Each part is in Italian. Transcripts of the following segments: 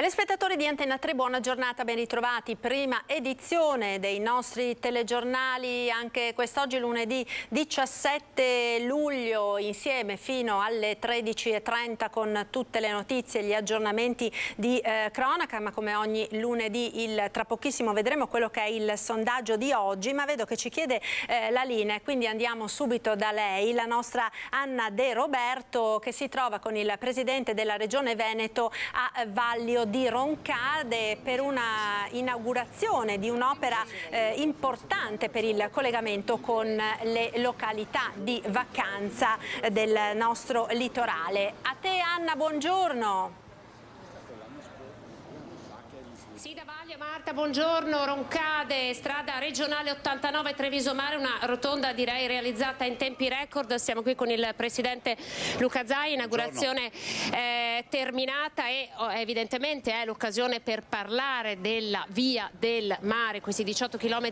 Telespettatori di Antenna 3, buona giornata, ben ritrovati. Prima edizione dei nostri telegiornali anche quest'oggi, lunedì 17 luglio, insieme fino alle 13:30 con tutte le notizie e gli aggiornamenti di cronaca, ma come ogni lunedì tra pochissimo vedremo quello che è il sondaggio di oggi, ma vedo che ci chiede la linea e quindi andiamo subito da lei, la nostra Anna De Roberto, che si trova con il presidente della Regione Veneto a Vallio di Roncade per una inaugurazione di un'opera importante per il collegamento con le località di vacanza del nostro litorale. A te Anna, buongiorno. Sì, da Vaglio, Marta, buongiorno. Roncade, strada regionale 89 Treviso Mare, una rotonda direi realizzata in tempi record. Siamo qui con il presidente Luca Zaia, inaugurazione terminata e evidentemente è l'occasione per parlare della via del mare, questi 18 km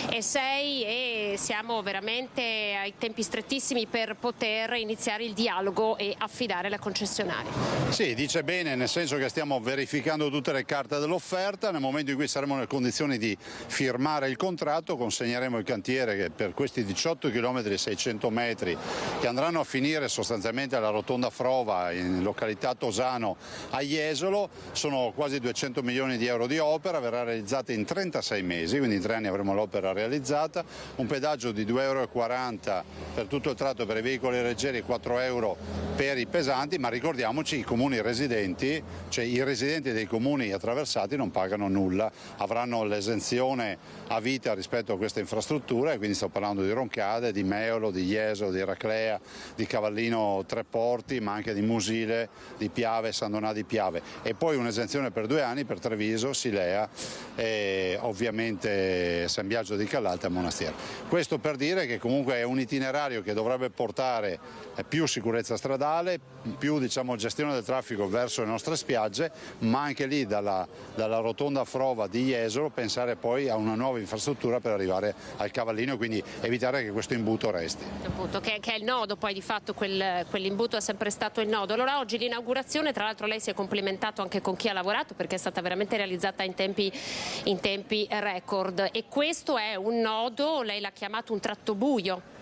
e 6, e siamo veramente ai tempi strettissimi per poter iniziare il dialogo e affidare la concessionaria. Sì, dice bene, nel senso che stiamo verificando tutte le carte dell'offerta. Nel momento in cui saremo nelle condizioni di firmare il contratto, consegneremo il cantiere che per questi 18 km e 600 metri che andranno a finire sostanzialmente alla rotonda Frova in località Tosano a Jesolo. Sono quasi 200 milioni di euro di opera, verrà realizzata in 36 mesi, quindi in 3 anni avremo l'opera realizzata. Un pedaggio di 2,40 euro per tutto il tratto per i veicoli leggeri e 4 euro per i pesanti, ma ricordiamoci i comuni residenti, cioè i residenti dei comuni attraversati non pagano nulla, avranno l'esenzione a vita rispetto a questa infrastruttura, e quindi sto parlando di Roncade, di Meolo, di Jesolo, di Raclea, di Cavallino Tre Porti, ma anche di Musile, di Piave, San Donà di Piave, e poi un'esenzione per 2 anni per Treviso, Silea e ovviamente San Biagio di Callalta e Monastir. Questo per dire che comunque è un itinerario che dovrebbe portare più sicurezza stradale, più gestione del traffico verso le nostre spiagge, ma anche lì dalla rotonda Frova di Jesolo pensare poi a una nuova infrastruttura per arrivare al Cavallino, quindi evitare che questo imbuto resti. Appunto, che è il nodo, poi di fatto quell'imbuto è sempre stato il nodo. Allora oggi l'inaugurazione, tra l'altro lei si è complimentato anche con chi ha lavorato perché è stata veramente realizzata in tempi record, e questo è un nodo, lei l'ha chiamato un tratto buio.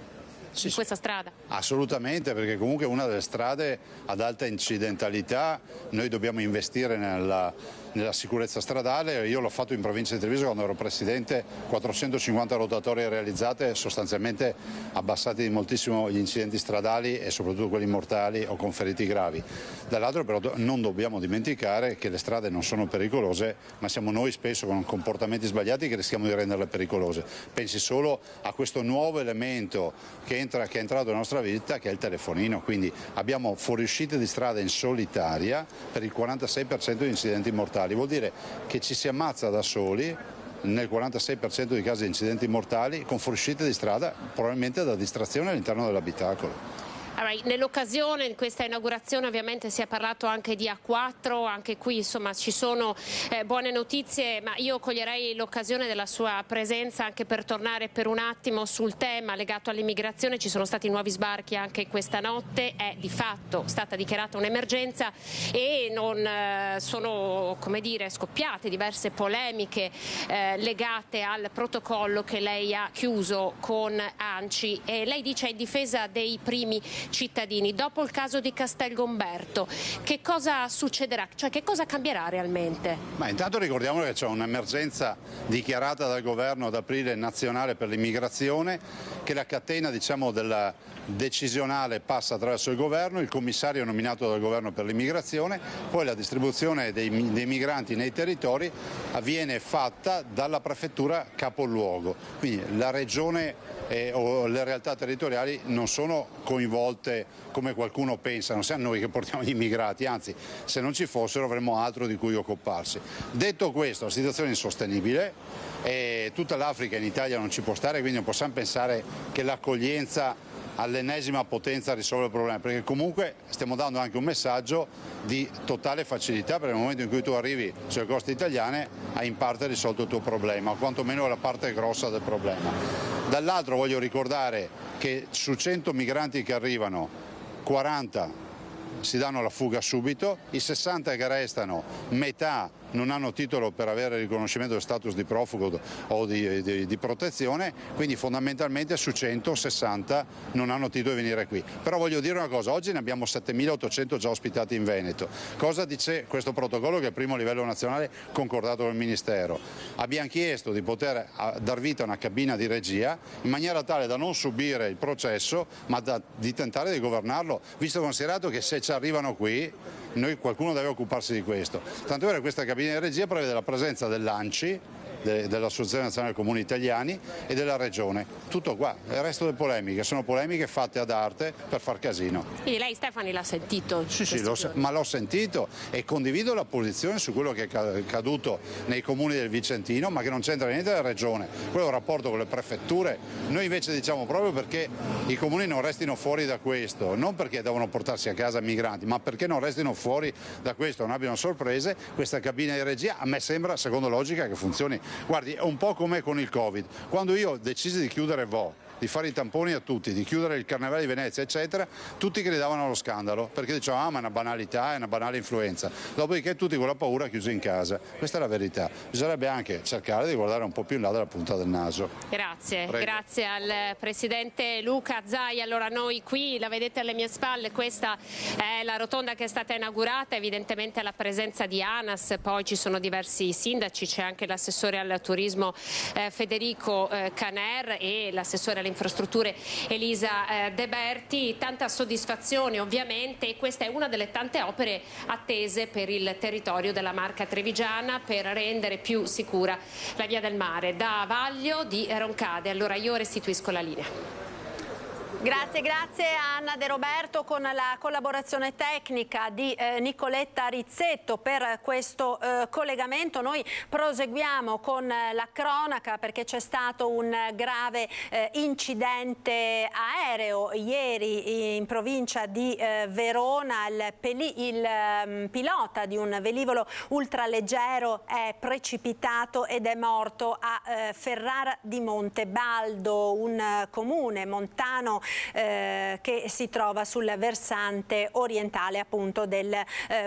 Sì, questa strada? Assolutamente, perché comunque è una delle strade ad alta incidentalità. Noi dobbiamo investire nella sicurezza stradale. Io l'ho fatto in provincia di Treviso quando ero presidente, 450 rotatorie realizzate, sostanzialmente abbassati di moltissimo gli incidenti stradali e soprattutto quelli mortali o con feriti gravi. Dall'altro però non dobbiamo dimenticare che le strade non sono pericolose, ma siamo noi spesso con comportamenti sbagliati che rischiamo di renderle pericolose. Pensi solo a questo nuovo elemento che è entrato nella nostra vita, che è il telefonino, quindi abbiamo fuoriuscite di strada in solitaria per il 46% di incidenti mortali, vuol dire che ci si ammazza da soli nel 46% dei casi di incidenti mortali con fuoriuscite di strada, probabilmente da distrazione all'interno dell'abitacolo. Nell'occasione, in questa inaugurazione ovviamente si è parlato anche di A4, anche qui insomma ci sono buone notizie, ma io coglierei l'occasione della sua presenza anche per tornare per un attimo sul tema legato all'immigrazione. Ci sono stati nuovi sbarchi anche questa notte, è di fatto stata dichiarata un'emergenza e non sono, come dire, scoppiate diverse polemiche legate al protocollo che lei ha chiuso con ANCI, e lei dice è in difesa dei primi cittadini. Dopo il caso di Castelgomberto, che cosa succederà? Cioè che cosa cambierà realmente? Ma intanto ricordiamo che c'è un'emergenza dichiarata dal governo ad aprile nazionale per l'immigrazione, che la catena della decisionale passa attraverso il governo, il commissario nominato dal governo per l'immigrazione, poi la distribuzione dei migranti nei territori avviene fatta dalla prefettura capoluogo, quindi la regione o le realtà territoriali non sono coinvolte come qualcuno pensa, non siamo noi che portiamo gli immigrati, anzi se non ci fossero avremmo altro di cui occuparsi. Detto questo, la situazione è insostenibile e tutta l'Africa in Italia non ci può stare, quindi non possiamo pensare che l'accoglienza all'ennesima potenza risolve il problema, perché comunque stiamo dando anche un messaggio di totale facilità, perché nel momento in cui tu arrivi sulle coste italiane hai in parte risolto il tuo problema, o quantomeno la parte grossa del problema. Dall'altro voglio ricordare che su 100 migranti che arrivano, 40 si danno la fuga subito, i 60 che restano, metà non hanno titolo per avere il riconoscimento del status di profugo o di protezione, quindi fondamentalmente su 100, 60 non hanno titolo di venire qui. Però voglio dire una cosa, oggi ne abbiamo 7.800 già ospitati in Veneto. Cosa dice questo protocollo che è il primo livello nazionale concordato dal Ministero? Abbiamo chiesto di poter dar vita a una cabina di regia in maniera tale da non subire il processo ma di tentare di governarlo, visto e considerato che se ci arrivano qui qualcuno deve occuparsi di questo. Tanto è vero che questa cabina di regia prevede la presenza dell'ANCI, dell'Associazione Nazionale dei Comuni Italiani e della Regione. Tutto qua, il resto delle polemiche sono polemiche fatte ad arte per far casino. Quindi lei Stefani l'ha sentito? Sì, ma l'ho sentito e condivido la posizione su quello che è accaduto nei comuni del Vicentino, ma che non c'entra niente della Regione. Quello è un rapporto con le prefetture. Noi invece diciamo proprio perché i comuni non restino fuori da questo, non perché devono portarsi a casa migranti, ma perché non restino fuori da questo, non abbiano sorprese, questa cabina di regia a me sembra, secondo logica, che funzioni. Guardi, è un po' come con il Covid. Quando io decisi di chiudere Vo', di fare i tamponi a tutti, di chiudere il Carnevale di Venezia, eccetera, tutti gridavano allo scandalo, perché dicevano ma è una banalità, è una banale influenza. Dopodiché tutti con la paura chiusi in casa. Questa è la verità. Bisognerebbe anche cercare di guardare un po' più in là dalla punta del naso. Grazie, Prego. grazie al Presidente Luca Zaia. Allora noi qui, la vedete alle mie spalle, questa è la rotonda che è stata inaugurata, evidentemente alla presenza di ANAS, poi ci sono diversi sindaci, c'è anche l'assessore al turismo Federico Caner e l'assessore alle infrastrutture Elisa De Berti. Tanta soddisfazione ovviamente, e questa è una delle tante opere attese per il territorio della Marca Trevigiana per rendere più sicura la via del mare da Vaglio di Roncade. Allora io restituisco la linea. Grazie a Anna De Roberto con la collaborazione tecnica di Nicoletta Rizzetto per questo collegamento. Noi proseguiamo con la cronaca perché c'è stato un grave incidente aereo ieri in provincia di Verona. Il pilota di un velivolo ultraleggero è precipitato ed è morto a Ferrara di Montebaldo, un comune montano che si trova sul versante orientale appunto del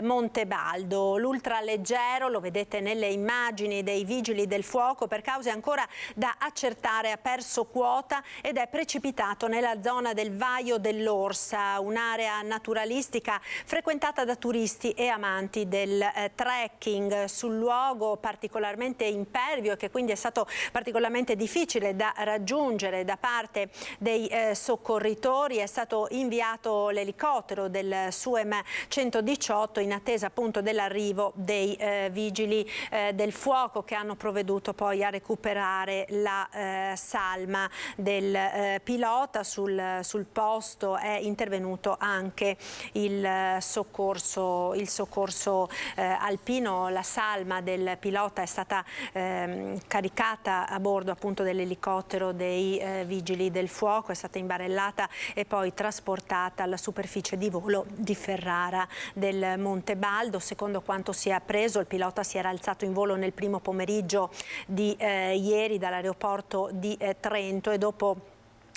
Montebaldo. L'ultraleggero, lo vedete nelle immagini dei vigili del fuoco, per cause ancora da accertare ha perso quota ed è precipitato nella zona del Vaio dell'Orsa, un'area naturalistica frequentata da turisti e amanti del trekking. Sul luogo particolarmente impervio e che quindi è stato particolarmente difficile da raggiungere da parte dei soccorritori, è stato inviato l'elicottero del SUEM 118 in attesa appunto dell'arrivo dei vigili del fuoco, che hanno provveduto poi a recuperare la salma del pilota. Sul posto è intervenuto anche il soccorso alpino. La salma del pilota è stata caricata a bordo appunto dell'elicottero dei vigili del fuoco, è stata imbarellata e poi trasportata alla superficie di volo di Ferrara del Montebaldo. Secondo quanto si è appreso, il pilota si era alzato in volo nel primo pomeriggio di ieri dall'aeroporto di Trento e dopo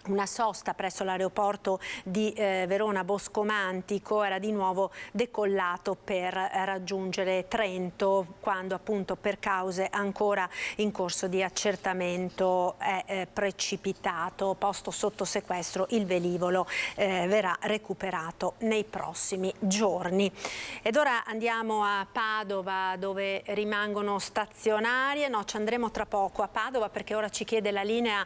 una sosta presso l'aeroporto di Verona Boscomantico era di nuovo decollato per raggiungere Trento, quando appunto per cause ancora in corso di accertamento è precipitato. Posto sotto sequestro, il velivolo verrà recuperato nei prossimi giorni. Ed ora andiamo a Padova, dove rimangono stazionarie. No, ci andremo tra poco a Padova, perché ora ci chiede la linea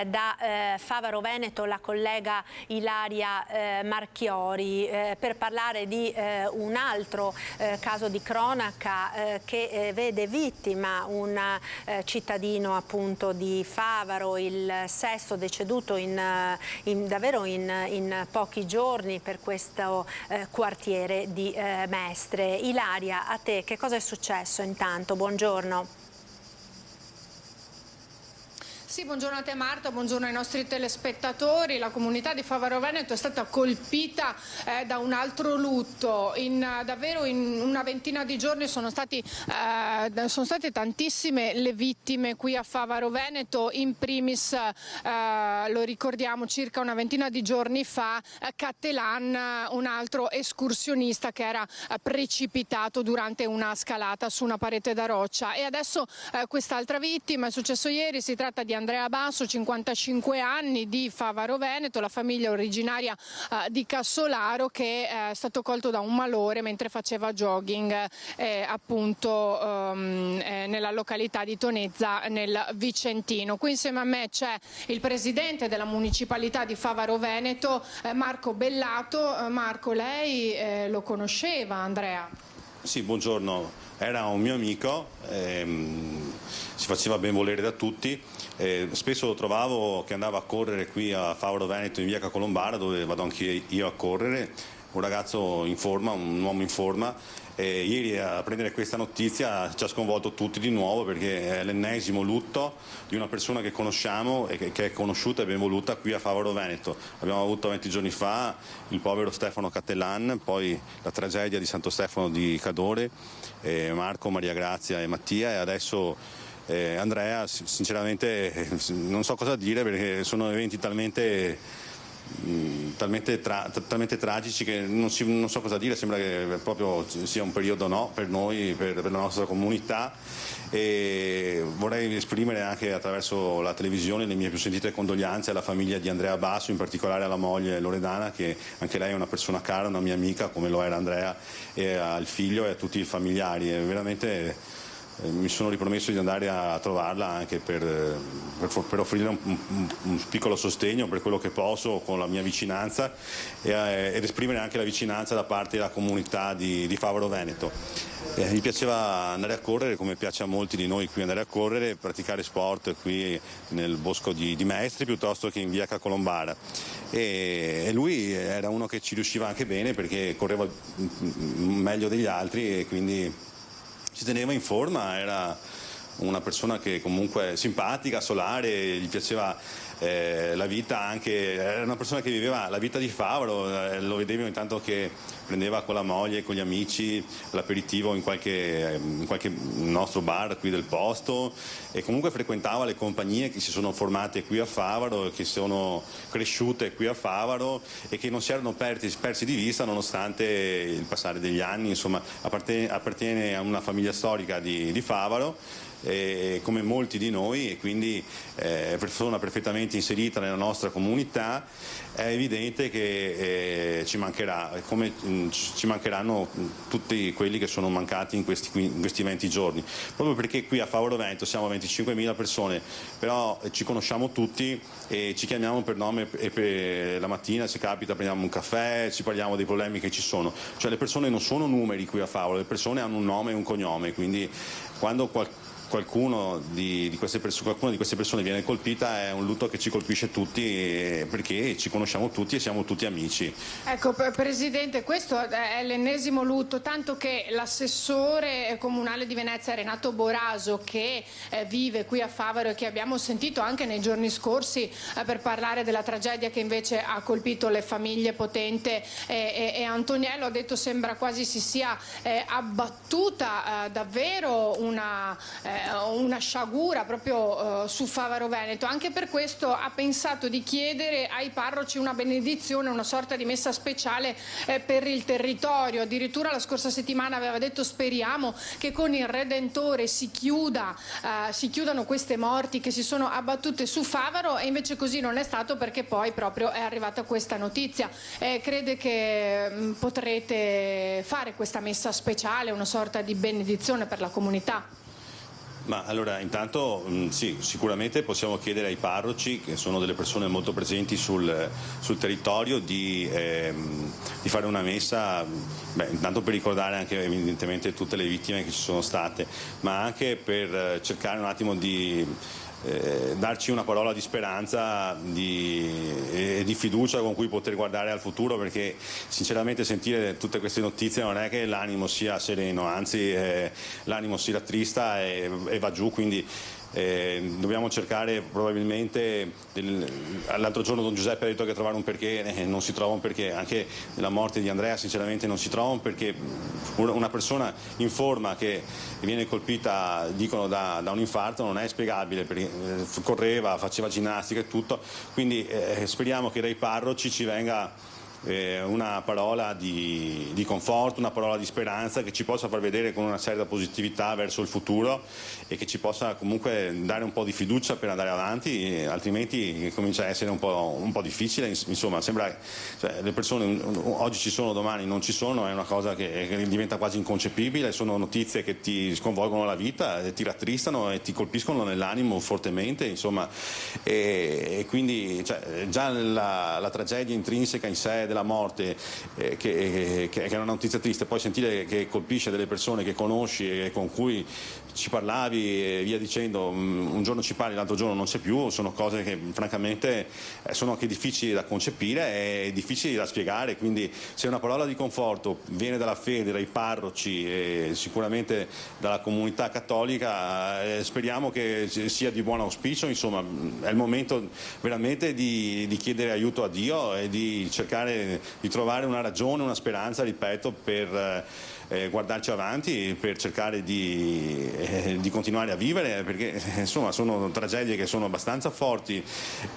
da Favaro Veneto la collega Ilaria Marchiori per parlare di un altro caso di cronaca che vede vittima un cittadino appunto di Favaro, il sesto deceduto davvero in pochi giorni per questo quartiere di Mestre. Ilaria, a te che cosa è successo intanto? Buongiorno. Sì, buongiorno a te Marta, buongiorno ai nostri telespettatori. La comunità di Favaro Veneto è stata colpita da un altro lutto. Davvero in una ventina di giorni sono state tantissime le vittime qui a Favaro Veneto. In primis, lo ricordiamo, circa una ventina di giorni fa, Cattelan, un altro escursionista che era precipitato durante una scalata su una parete da roccia. E adesso quest'altra vittima, è successo ieri, si tratta di Andrea Basso, 55 anni, di Favaro Veneto, la famiglia originaria di Cassolaro, che è stato colto da un malore mentre faceva jogging appunto nella località di Tonezza nel Vicentino. Qui insieme a me c'è il presidente della municipalità di Favaro Veneto, Marco Bellato. Marco, lei lo conosceva Andrea? Sì, buongiorno, era un mio amico, si faceva ben volere da tutti, spesso lo trovavo che andava a correre qui a Favaro Veneto in via Colombara, dove vado anche io a correre, un ragazzo in forma, un uomo in forma. Ieri a prendere questa notizia ci ha sconvolto tutti di nuovo, perché è l'ennesimo lutto di una persona che conosciamo e che è conosciuta e ben voluta qui a Favaro Veneto. Abbiamo avuto 20 giorni fa il povero Stefano Cattelan, poi la tragedia di Santo Stefano di Cadore, Marco, Maria Grazia e Mattia, e adesso Andrea. Sinceramente non so cosa dire, perché sono eventi talmente tragici che non so cosa dire. Sembra che proprio sia un periodo per noi, per la nostra comunità, e vorrei esprimere anche attraverso la televisione le mie più sentite condoglianze alla famiglia di Andrea Basso, in particolare alla moglie Loredana, che anche lei è una persona cara, una mia amica come lo era Andrea, e al figlio e a tutti i familiari. E veramente mi sono ripromesso di andare a trovarla anche per offrire un piccolo sostegno per quello che posso, con la mia vicinanza, ed esprimere anche la vicinanza da parte della comunità di Favaro Veneto. Gli piaceva andare a correre, come piace a molti di noi qui andare a correre, praticare sport qui nel bosco di Maestri piuttosto che in via Colombara. E lui era uno che ci riusciva anche bene, perché correva meglio degli altri e quindi si teneva in forma. Era una persona che comunque simpatica, solare, gli piaceva la vita, anche era una persona che viveva la vita di Favaro, lo vedevi ogni tanto che prendeva con la moglie e con gli amici l'aperitivo in qualche nostro bar qui del posto, e comunque frequentava le compagnie che si sono formate qui a Favaro, che sono cresciute qui a Favaro e che non si erano persi di vista nonostante il passare degli anni. Insomma, appartiene a una famiglia storica di Favaro, come molti di noi, e quindi persona perfettamente inserita nella nostra comunità. È evidente che ci mancherà, come ci mancheranno tutti quelli che sono mancati in questi 20 giorni, proprio perché qui a Favaro Veneto siamo 25.000 persone, però ci conosciamo tutti e ci chiamiamo per nome, e per la mattina, se capita, prendiamo un caffè, ci parliamo dei problemi che ci sono. Cioè, le persone non sono numeri qui a Favaro, le persone hanno un nome e un cognome, quindi quando qualcuno di queste persone viene colpita, è un lutto che ci colpisce tutti, perché ci conosciamo tutti e siamo tutti amici. Ecco, Presidente, questo è l'ennesimo lutto, tanto che l'assessore comunale di Venezia Renato Boraso, che vive qui a Favaro e che abbiamo sentito anche nei giorni scorsi per parlare della tragedia che invece ha colpito le famiglie Potente e Antoniello, ha detto sembra quasi si sia abbattuta davvero una sciagura proprio su Favaro Veneto. Anche per questo ha pensato di chiedere ai parroci una benedizione, una sorta di messa speciale per il territorio. Addirittura la scorsa settimana aveva detto: speriamo che con il Redentore si chiudano queste morti che si sono abbattute su Favaro, e invece così non è stato, perché poi proprio è arrivata questa notizia. Crede che potrete fare questa messa speciale, una sorta di benedizione per la comunità? Ma allora, intanto sì, sicuramente possiamo chiedere ai parroci, che sono delle persone molto presenti sul territorio, di fare una messa, intanto per ricordare anche evidentemente tutte le vittime che ci sono state, ma anche per cercare un attimo di darci una parola di speranza e di fiducia con cui poter guardare al futuro, perché sinceramente sentire tutte queste notizie non è che l'animo sia sereno, anzi l'animo si rattrista e va giù. Quindi Dobbiamo cercare probabilmente, l'altro giorno Don Giuseppe ha detto che trovare un perché, non si trova un perché, anche nella morte di Andrea sinceramente non si trova un perché. Una persona in forma che viene colpita, dicono, da un infarto non è spiegabile, perché correva, faceva ginnastica e tutto, quindi speriamo che dai parroci ci venga una parola di conforto, una parola di speranza che ci possa far vedere con una certa positività verso il futuro e che ci possa comunque dare un po' di fiducia per andare avanti, altrimenti comincia a essere un po' difficile. Insomma, sembra, cioè, le persone oggi ci sono, domani non ci sono, è una cosa che diventa quasi inconcepibile, sono notizie che ti sconvolgono la vita, ti rattristano e ti colpiscono nell'animo fortemente, insomma, e quindi, cioè, già la tragedia intrinseca in sé della morte, che è una notizia triste, poi sentire che colpisce delle persone che conosci e con cui ci parlavi e via dicendo, un giorno ci parli, l'altro giorno non c'è più, sono cose che francamente sono anche difficili da concepire e difficili da spiegare, quindi se una parola di conforto viene dalla fede, dai parroci e sicuramente dalla comunità cattolica, speriamo che sia di buon auspicio. Insomma, è il momento veramente di chiedere aiuto a Dio e di cercare di trovare una ragione, una speranza, ripeto, per guardarci avanti, per cercare di continuare a vivere, perché insomma sono tragedie che sono abbastanza forti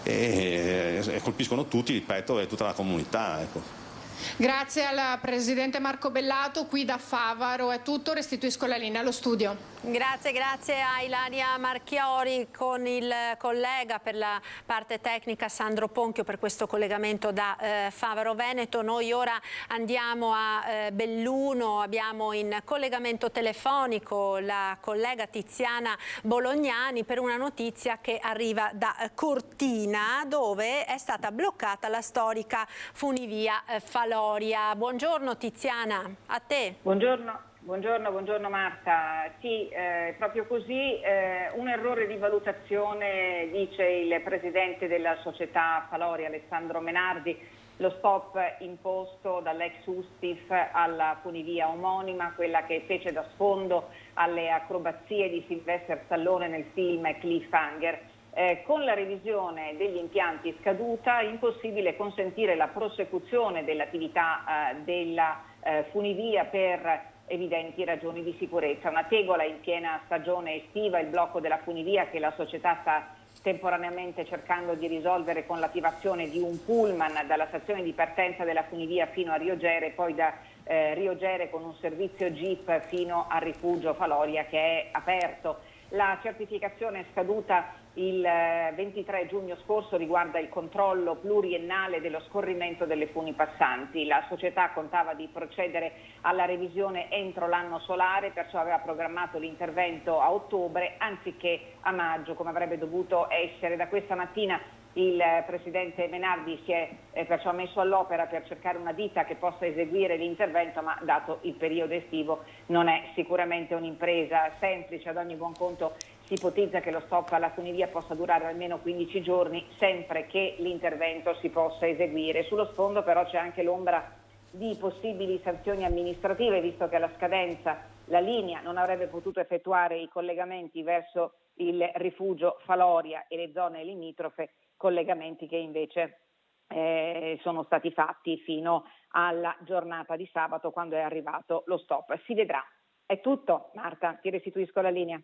e colpiscono tutti, ripeto, e tutta la comunità, ecco. Grazie al Presidente Marco Bellato, qui da Favaro è tutto, restituisco la linea allo studio. Grazie a Ilaria Marchiori con il collega per la parte tecnica Sandro Ponchio per questo collegamento da Favaro Veneto. Noi ora andiamo a Belluno, abbiamo in collegamento telefonico la collega Tiziana Bolognani per una notizia che arriva da Cortina, dove è stata bloccata la storica funivia Faloria. Buongiorno Tiziana, a te. Buongiorno Marta. Sì, proprio così, un errore di valutazione, dice il presidente della società Faloria, Alessandro Menardi, lo stop imposto dall'ex Ustif alla funivia omonima, quella che fece da sfondo alle acrobazie di Sylvester Stallone nel film Cliffhanger. Con la revisione degli impianti scaduta, impossibile consentire la prosecuzione dell'attività della funivia per evidenti ragioni di sicurezza. Una tegola in piena stagione estiva, il blocco della funivia che la società sta temporaneamente cercando di risolvere con l'attivazione di un pullman dalla stazione di partenza della funivia fino a Rio Gere e poi da Rio Gere con un servizio jeep fino al rifugio Faloria che è aperto. La certificazione è scaduta il 23 giugno scorso, riguarda il controllo pluriennale dello scorrimento delle funi passanti. La società contava di procedere alla revisione entro l'anno solare, perciò aveva programmato l'intervento a ottobre anziché a maggio, come avrebbe dovuto essere. Da questa mattina il presidente Menardi si è perciò messo all'opera per cercare una ditta che possa eseguire l'intervento, ma dato il periodo estivo non è sicuramente un'impresa semplice. Ad ogni buon conto si ipotizza che lo stop alla funivia possa durare almeno 15 giorni, sempre che l'intervento si possa eseguire. Sullo sfondo però c'è anche l'ombra di possibili sanzioni amministrative, visto che alla scadenza la linea non avrebbe potuto effettuare i collegamenti verso il rifugio Faloria e le zone limitrofe, collegamenti che invece sono stati fatti fino alla giornata di sabato, quando è arrivato lo stop. Si vedrà. È tutto, Marta, ti restituisco la linea.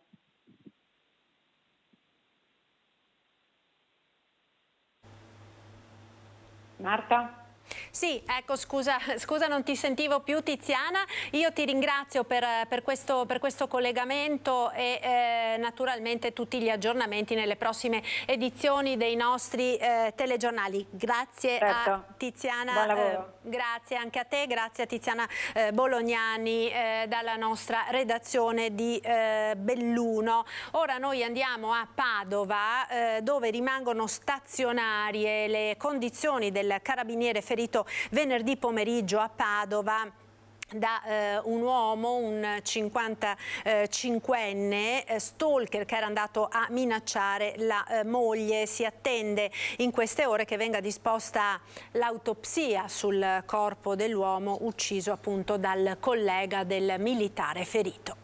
Marta? Sì, ecco, scusa non ti sentivo più Tiziana, io ti ringrazio per questo collegamento e naturalmente tutti gli aggiornamenti nelle prossime edizioni dei nostri telegiornali. Grazie a Tiziana, buon lavoro. Grazie anche a te, grazie a Tiziana Bolognani dalla nostra redazione di Belluno. Ora noi andiamo a Padova dove rimangono stazionarie le condizioni del carabiniere ferito venerdì pomeriggio a Padova da un uomo, un 55enne stalker che era andato a minacciare la moglie. Si attende in queste ore che venga disposta l'autopsia sul corpo dell'uomo ucciso appunto dal collega del militare ferito.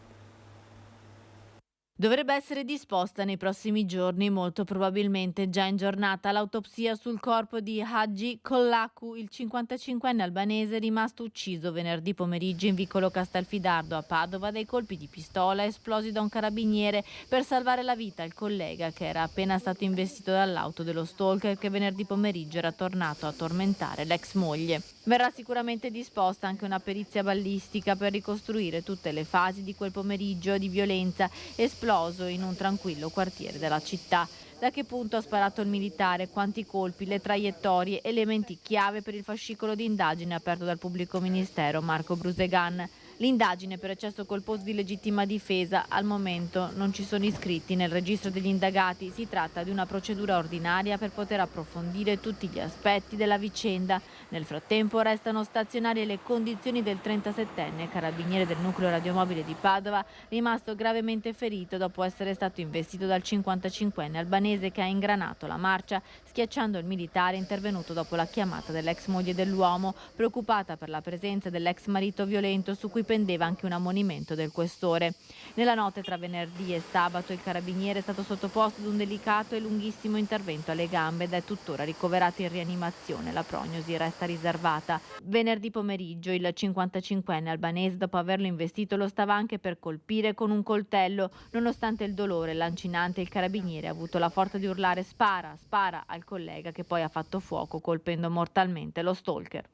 Dovrebbe essere disposta nei prossimi giorni, molto probabilmente già in giornata, l'autopsia sul corpo di Hagi Kollaku, il 55enne albanese rimasto ucciso venerdì pomeriggio in vicolo Castelfidardo a Padova dai colpi di pistola esplosi da un carabiniere per salvare la vita al collega che era appena stato investito dall'auto dello stalker che venerdì pomeriggio era tornato a tormentare l'ex moglie. Verrà sicuramente disposta anche una perizia ballistica per ricostruire tutte le fasi di quel pomeriggio di violenza esploso in un tranquillo quartiere della città. Da che punto ha sparato il militare, quanti colpi, le traiettorie, elementi chiave per il fascicolo di indagine aperto dal pubblico ministero Marco Brusegan. L'indagine per eccesso colposo di legittima difesa al momento non ci sono iscritti nel registro degli indagati. Si tratta di una procedura ordinaria per poter approfondire tutti gli aspetti della vicenda. Nel frattempo restano stazionarie le condizioni del 37enne carabiniere del nucleo radiomobile di Padova, rimasto gravemente ferito dopo essere stato investito dal 55enne albanese che ha ingranato la marcia, schiacciando il militare intervenuto dopo la chiamata dell'ex moglie dell'uomo, preoccupata per la presenza dell'ex marito violento su cui pendeva anche un ammonimento del questore. Nella notte tra venerdì e sabato il carabiniere è stato sottoposto ad un delicato e lunghissimo intervento alle gambe ed è tuttora ricoverato in rianimazione. La prognosi resta riservata. Venerdì pomeriggio il 55enne albanese, dopo averlo investito, lo stava anche per colpire con un coltello. Nonostante il dolore lancinante, il carabiniere ha avuto la forza di urlare "spara, spara" al collega, che poi ha fatto fuoco colpendo mortalmente lo stalker.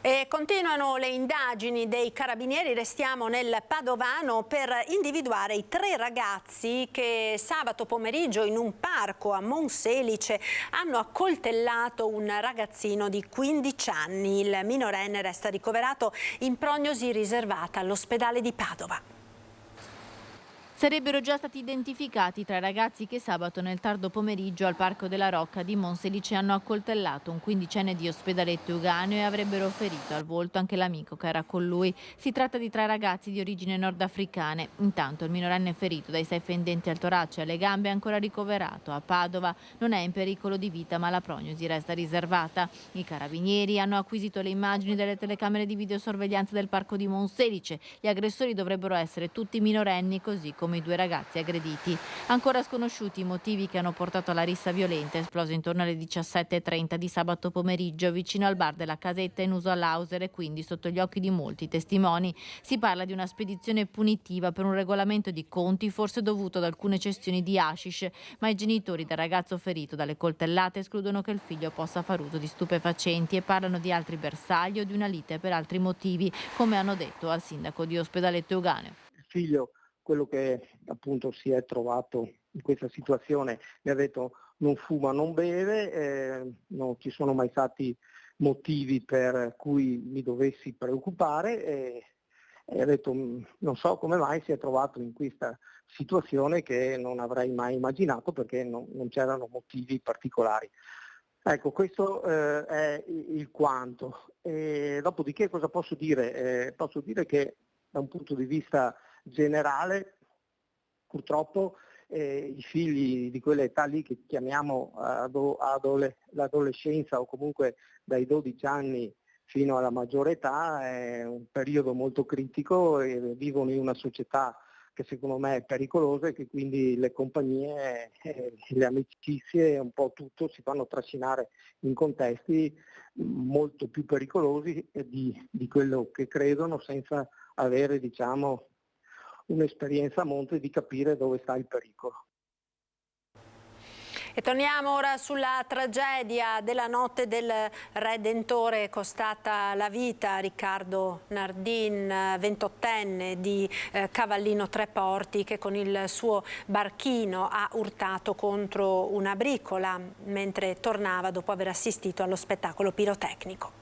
E continuano le indagini dei carabinieri, restiamo nel Padovano per individuare i 3 ragazzi che sabato pomeriggio in un parco a Monselice hanno accoltellato un ragazzino di 15 anni. Il minorenne resta ricoverato in prognosi riservata all'ospedale di Padova. Sarebbero già stati identificati 3 ragazzi che sabato nel tardo pomeriggio al Parco della Rocca di Monselice hanno accoltellato un 15enne di Ospedaletto Euganeo e avrebbero ferito al volto anche l'amico che era con lui. Si tratta di 3 ragazzi di origine nordafricane. Intanto il minorenne ferito dai 6 fendenti al torace e alle gambe è ancora ricoverato a Padova. Non è in pericolo di vita, ma la prognosi resta riservata. I carabinieri hanno acquisito le immagini delle telecamere di videosorveglianza del Parco di Monselice. Gli aggressori dovrebbero essere tutti minorenni, così come i 2 ragazzi aggrediti. Ancora sconosciuti i motivi che hanno portato alla rissa violenta esplosa intorno alle 17:30 di sabato pomeriggio vicino al bar della Casetta in uso all'Auser e quindi sotto gli occhi di molti testimoni. Si parla di una spedizione punitiva per un regolamento di conti forse dovuto ad alcune cessioni di hashish, ma i genitori del ragazzo ferito dalle coltellate escludono che il figlio possa far uso di stupefacenti e parlano di altri bersagli o di una lite per altri motivi, come hanno detto al sindaco di Ospedaletto Euganeo. Il figlio, quello che appunto si è trovato in questa situazione, mi ha detto non fuma, non beve, non ci sono mai stati motivi per cui mi dovessi preoccupare e ha detto non so come mai si è trovato in questa situazione che non avrei mai immaginato perché non c'erano motivi particolari. Ecco, questo è il quanto. Dopodiché cosa posso dire? Posso dire che da un punto di vista generale, purtroppo i figli di quell'età lì che chiamiamo l'adolescenza o comunque dai 12 anni fino alla maggiore età è un periodo molto critico e vivono in una società che secondo me è pericolosa e che quindi le compagnie, le amicizie, un po' tutto si fanno trascinare in contesti molto più pericolosi di quello che credono senza avere, diciamo, un'esperienza a monte di capire dove sta il pericolo. E torniamo ora sulla tragedia della notte del Redentore, costata la vita a Riccardo Nardin, 28enne di Cavallino Treporti, che con il suo barchino ha urtato contro una bricola mentre tornava dopo aver assistito allo spettacolo pirotecnico.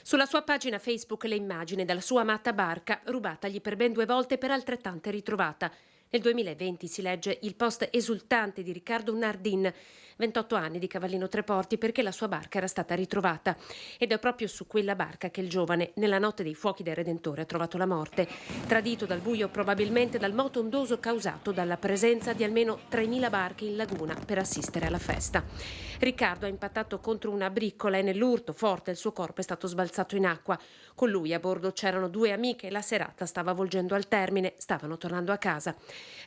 Sulla sua pagina Facebook le immagini della sua amata barca, rubatagli per ben 2 volte per altrettante ritrovata. Nel 2020 si legge il post esultante di Riccardo Nardin, 28 anni di Cavallino Treporti, perché la sua barca era stata ritrovata. Ed è proprio su quella barca che il giovane, nella notte dei fuochi del Redentore, ha trovato la morte. Tradito dal buio, probabilmente dal moto ondoso causato dalla presenza di almeno 3.000 barche in laguna per assistere alla festa. Riccardo ha impattato contro una briccola e nell'urto forte il suo corpo è stato sbalzato in acqua. Con lui a bordo c'erano 2 amiche, la serata stava volgendo al termine, stavano tornando a casa.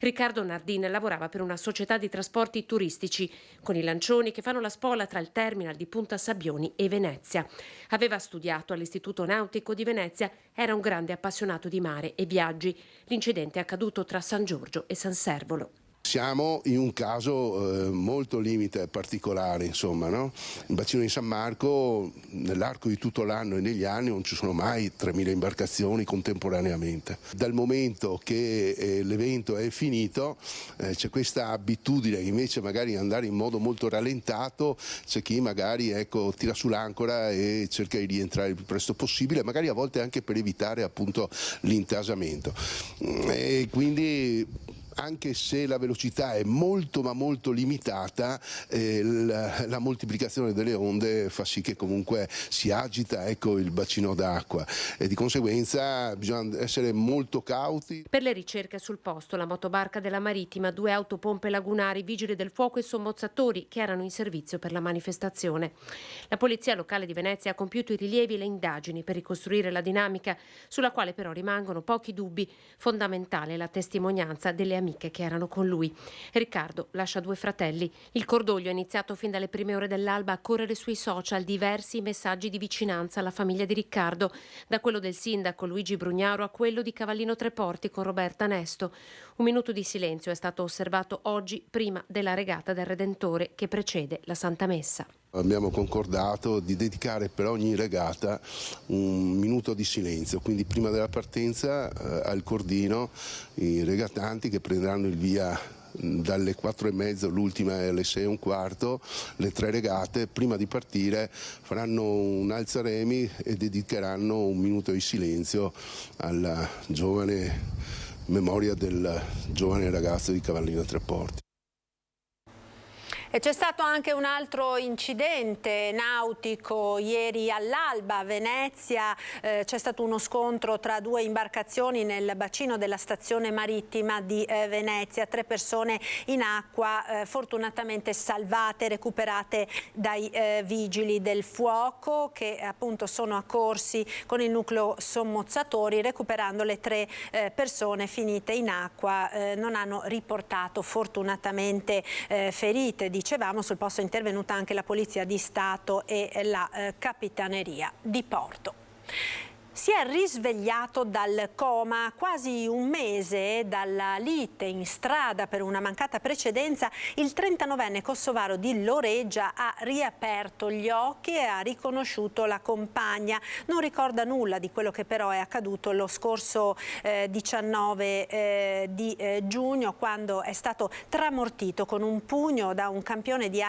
Riccardo Nardin lavorava per una società di trasporti turistici, con i lancioni che fanno la spola tra il terminal di Punta Sabbioni e Venezia. Aveva studiato all'Istituto Nautico di Venezia, era un grande appassionato di mare e viaggi. L'incidente è accaduto tra San Giorgio e San Servolo. Siamo in un caso molto limite e particolare, insomma, no? Il bacino di San Marco nell'arco di tutto l'anno e negli anni non ci sono mai 3.000 imbarcazioni contemporaneamente. Dal momento che l'evento è finito c'è questa abitudine invece magari andare in modo molto rallentato, c'è chi magari tira sull'ancora e cerca di rientrare il più presto possibile, magari a volte anche per evitare appunto l'intasamento. E quindi anche se la velocità è molto ma molto limitata, la moltiplicazione delle onde fa sì che comunque si agita il bacino d'acqua e di conseguenza bisogna essere molto cauti. Per le ricerche sul posto la motobarca della Marittima, 2 autopompe lagunari, vigili del fuoco e sommozzatori che erano in servizio per la manifestazione. La polizia locale di Venezia ha compiuto i rilievi e le indagini per ricostruire la dinamica, sulla quale però rimangono pochi dubbi. Fondamentale la testimonianza delle amiche che erano con lui. Riccardo lascia 2 fratelli. Il cordoglio è iniziato fin dalle prime ore dell'alba a correre sui social diversi messaggi di vicinanza alla famiglia di Riccardo, da quello del sindaco Luigi Brugnaro a quello di Cavallino Treporti con Roberta Nesto. Un minuto di silenzio è stato osservato oggi prima della regata del Redentore che precede la Santa Messa. Abbiamo concordato di dedicare per ogni regata un minuto di silenzio, quindi prima della partenza al Cordino i regatanti che prenderanno il via dalle 4:30, l'ultima è alle 6:15, le 3 regate prima di partire faranno un alzaremi e dedicheranno un minuto di silenzio alla giovane memoria del giovane ragazzo di Cavallino Treporti. E c'è stato anche un altro incidente nautico ieri all'alba a Venezia, c'è stato uno scontro tra 2 imbarcazioni nel bacino della stazione marittima di Venezia, 3 persone in acqua fortunatamente salvate, recuperate dai vigili del fuoco che appunto sono accorsi con il nucleo sommozzatori, recuperando le 3 persone finite in acqua, non hanno riportato fortunatamente ferite. Dicevamo, sul posto è intervenuta anche la Polizia di Stato e la Capitaneria di Porto. Si è risvegliato dal coma quasi un mese dalla lite in strada per una mancata precedenza. Il 39enne kosovaro di Loreggia ha riaperto gli occhi e ha riconosciuto la compagna. Non ricorda nulla di quello che però è accaduto lo scorso 19 di giugno, quando è stato tramortito con un pugno da un campione di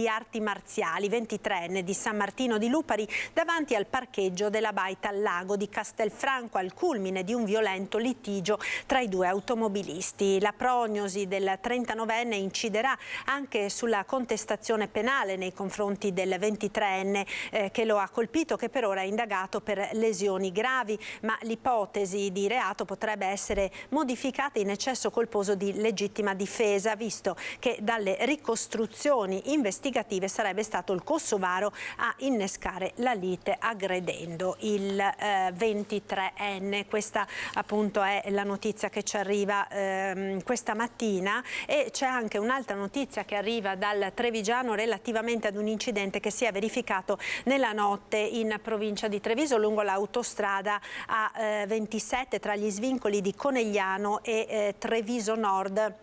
arti marziali, 23enne di San Martino di Lupari, davanti al parcheggio della baita al lago di Castelfranco, al culmine di un violento litigio tra i 2 automobilisti. La prognosi del 39enne inciderà anche sulla contestazione penale nei confronti del 23enne che lo ha colpito, che per ora è indagato per lesioni gravi, ma l'ipotesi di reato potrebbe essere modificata in eccesso colposo di legittima difesa, visto che dalle ricostruzioni investigative sarebbe stato il kosovaro a innescare la lite aggredendo il 23enne. Questa appunto è la notizia che ci arriva questa mattina, e c'è anche un'altra notizia che arriva dal Trevigiano relativamente ad un incidente che si è verificato nella notte in provincia di Treviso lungo l'autostrada A27 tra gli svincoli di Conegliano e Treviso Nord,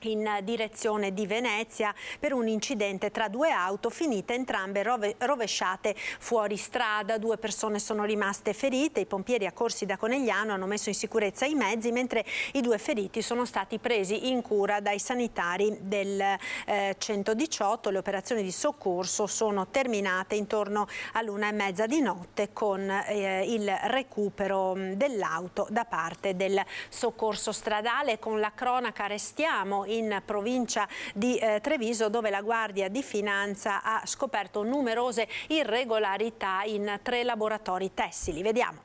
in direzione di Venezia, per un incidente tra 2 auto finite entrambe rovesciate fuori strada. 2 persone sono rimaste ferite, i pompieri accorsi da Conegliano hanno messo in sicurezza i mezzi, mentre i 2 feriti sono stati presi in cura dai sanitari del 118. Le operazioni di soccorso sono terminate intorno all'1:30 di notte con il recupero dell'auto da parte del soccorso stradale. Con la cronaca restiamo in provincia di Treviso, dove la Guardia di Finanza ha scoperto numerose irregolarità in 3 laboratori tessili. Vediamo.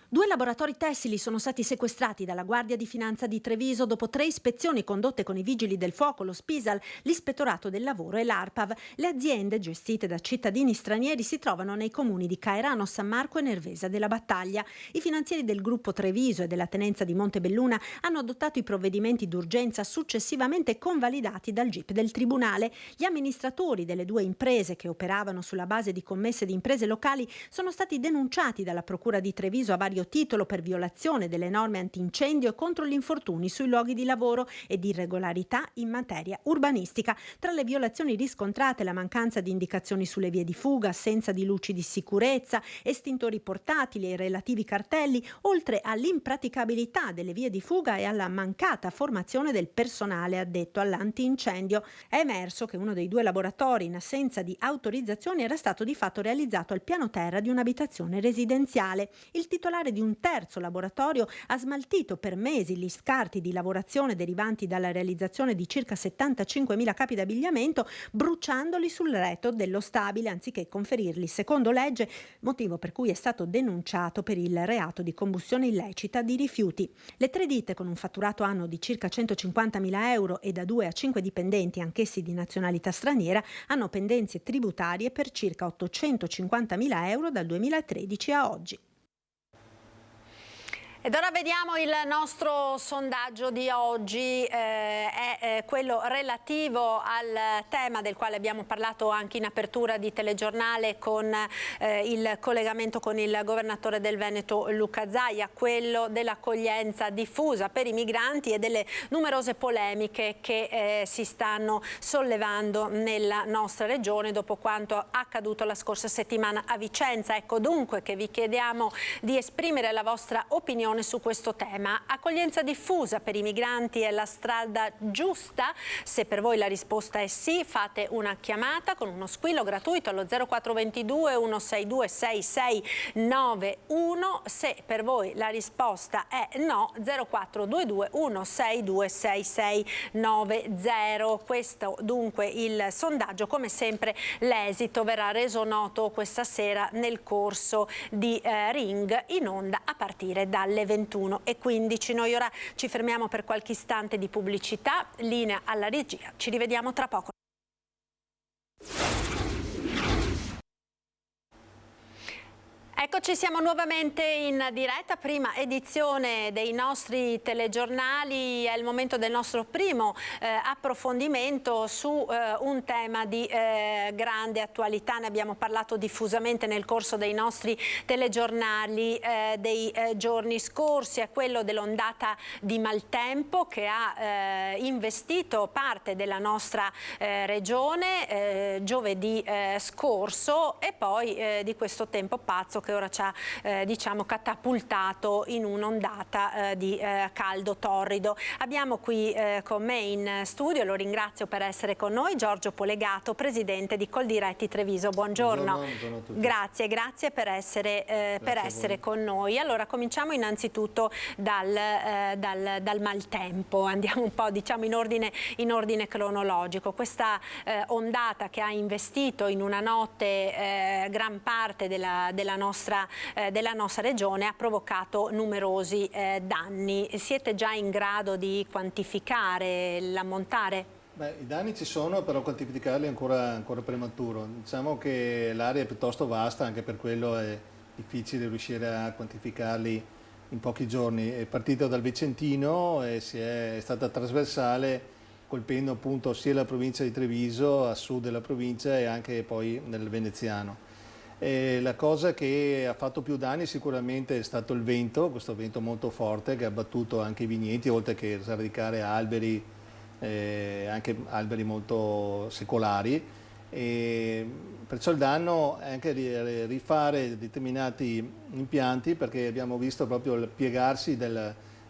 2 laboratori tessili sono stati sequestrati dalla Guardia di Finanza di Treviso dopo 3 ispezioni condotte con i Vigili del Fuoco, lo Spisal, l'Ispettorato del Lavoro e l'ARPAV. Le aziende, gestite da cittadini stranieri, si trovano nei comuni di Caerano, San Marco e Nervesa della Battaglia. I finanzieri del gruppo Treviso e della tenenza di Montebelluna hanno adottato i provvedimenti d'urgenza successivamente convalidati dal GIP del Tribunale. Gli amministratori delle 2 imprese che operavano sulla base di commesse di imprese locali sono stati denunciati dalla Procura di Treviso a vario titolo per violazione delle norme antincendio e contro gli infortuni sui luoghi di lavoro ed irregolarità in materia urbanistica. Tra le violazioni riscontrate la mancanza di indicazioni sulle vie di fuga, assenza di luci di sicurezza, estintori portatili e i relativi cartelli, oltre all'impraticabilità delle vie di fuga e alla mancata formazione del personale addetto all'antincendio. È emerso che uno dei 2 laboratori, in assenza di autorizzazioni, era stato di fatto realizzato al piano terra di un'abitazione residenziale. Il titolare di un terzo laboratorio ha smaltito per mesi gli scarti di lavorazione derivanti dalla realizzazione di circa 75.000 capi d'abbigliamento, bruciandoli sul retro dello stabile anziché conferirli secondo legge, motivo per cui è stato denunciato per il reato di combustione illecita di rifiuti. Le 3 ditte, con un fatturato anno di circa 150.000 euro e da 2 a 5 dipendenti, anch'essi di nazionalità straniera, hanno pendenze tributarie per circa 850.000 euro dal 2013 a oggi. Ed ora vediamo il nostro sondaggio di oggi, è quello relativo al tema del quale abbiamo parlato anche in apertura di telegiornale con il collegamento con il governatore del Veneto Luca Zaia, quello dell'accoglienza diffusa per i migranti e delle numerose polemiche che si stanno sollevando nella nostra regione dopo quanto accaduto la scorsa settimana a Vicenza. Ecco dunque che vi chiediamo di esprimere la vostra opinione su questo tema. Accoglienza diffusa per i migranti è la strada giusta? Se per voi la risposta è sì, fate una chiamata con uno squillo gratuito allo 0422 162 6691. Se per voi la risposta è no, 0422 162 6690. Questo dunque il sondaggio. Come sempre l'esito verrà reso noto questa sera nel corso di Ring, in onda a partire dalle 21:15. Noi ora ci fermiamo per qualche istante di pubblicità, linea alla regia, ci rivediamo tra poco. Eccoci, siamo nuovamente in diretta, prima edizione dei nostri telegiornali. È il momento del nostro primo approfondimento su un tema di grande attualità. Ne abbiamo parlato diffusamente nel corso dei nostri telegiornali dei giorni scorsi. È quello dell'ondata di maltempo che ha investito parte della nostra regione giovedì scorso, e poi di questo tempo pazzo che ora ci ha diciamo catapultato in un'ondata di caldo torrido. Abbiamo qui con me in studio, lo ringrazio per essere con noi, Giorgio Polegato, presidente di Coldiretti Treviso. Buongiorno. Buongiorno a tutti. Grazie per essere con noi. Allora cominciamo innanzitutto dal maltempo, andiamo un po' diciamo in ordine cronologico. Questa ondata che ha investito in una notte gran parte della nostra regione ha provocato numerosi danni. Siete già in grado di quantificare l'ammontare? I danni ci sono, però quantificarli è ancora prematuro. Diciamo che l'area è piuttosto vasta, anche per quello è difficile riuscire a quantificarli in pochi giorni. È partita dal Vicentino e è stata trasversale, colpendo appunto sia la provincia di Treviso a sud della provincia e anche poi nel Veneziano. La cosa che ha fatto più danni sicuramente è stato il vento, questo vento molto forte che ha battuto anche i vigneti, oltre che sradicare alberi, anche alberi molto secolari. Perciò il danno è anche rifare determinati impianti, perché abbiamo visto proprio il piegarsi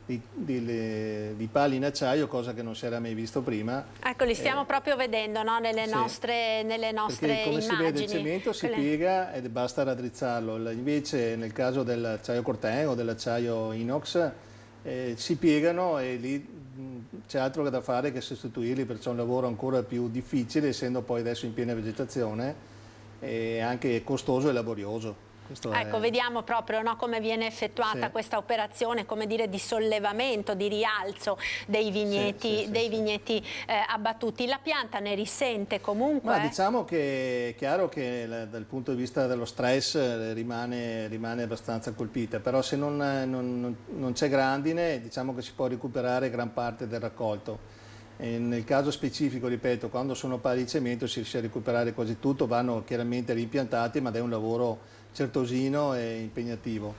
di pali in acciaio, cosa che non si era mai visto prima. Ecco, li stiamo proprio vedendo, no? nelle nostre perché come immagini. Si vede, il cemento si piega e basta raddrizzarlo, invece nel caso dell'acciaio Corten o dell'acciaio inox si piegano e lì c'è altro da fare che sostituirli, perciò è un lavoro ancora più difficile, essendo poi adesso in piena vegetazione e anche costoso e laborioso. Ecco, vediamo proprio, no, come viene effettuata questa operazione, come dire, di sollevamento, di rialzo dei vigneti abbattuti. La pianta ne risente comunque? Ma diciamo che è chiaro che dal punto di vista dello stress rimane abbastanza colpita, però se non c'è grandine, diciamo che si può recuperare gran parte del raccolto. E nel caso specifico, ripeto, quando sono pali di cemento si riesce a recuperare quasi tutto, vanno chiaramente rimpiantati, ma è un lavoro certosino e impegnativo.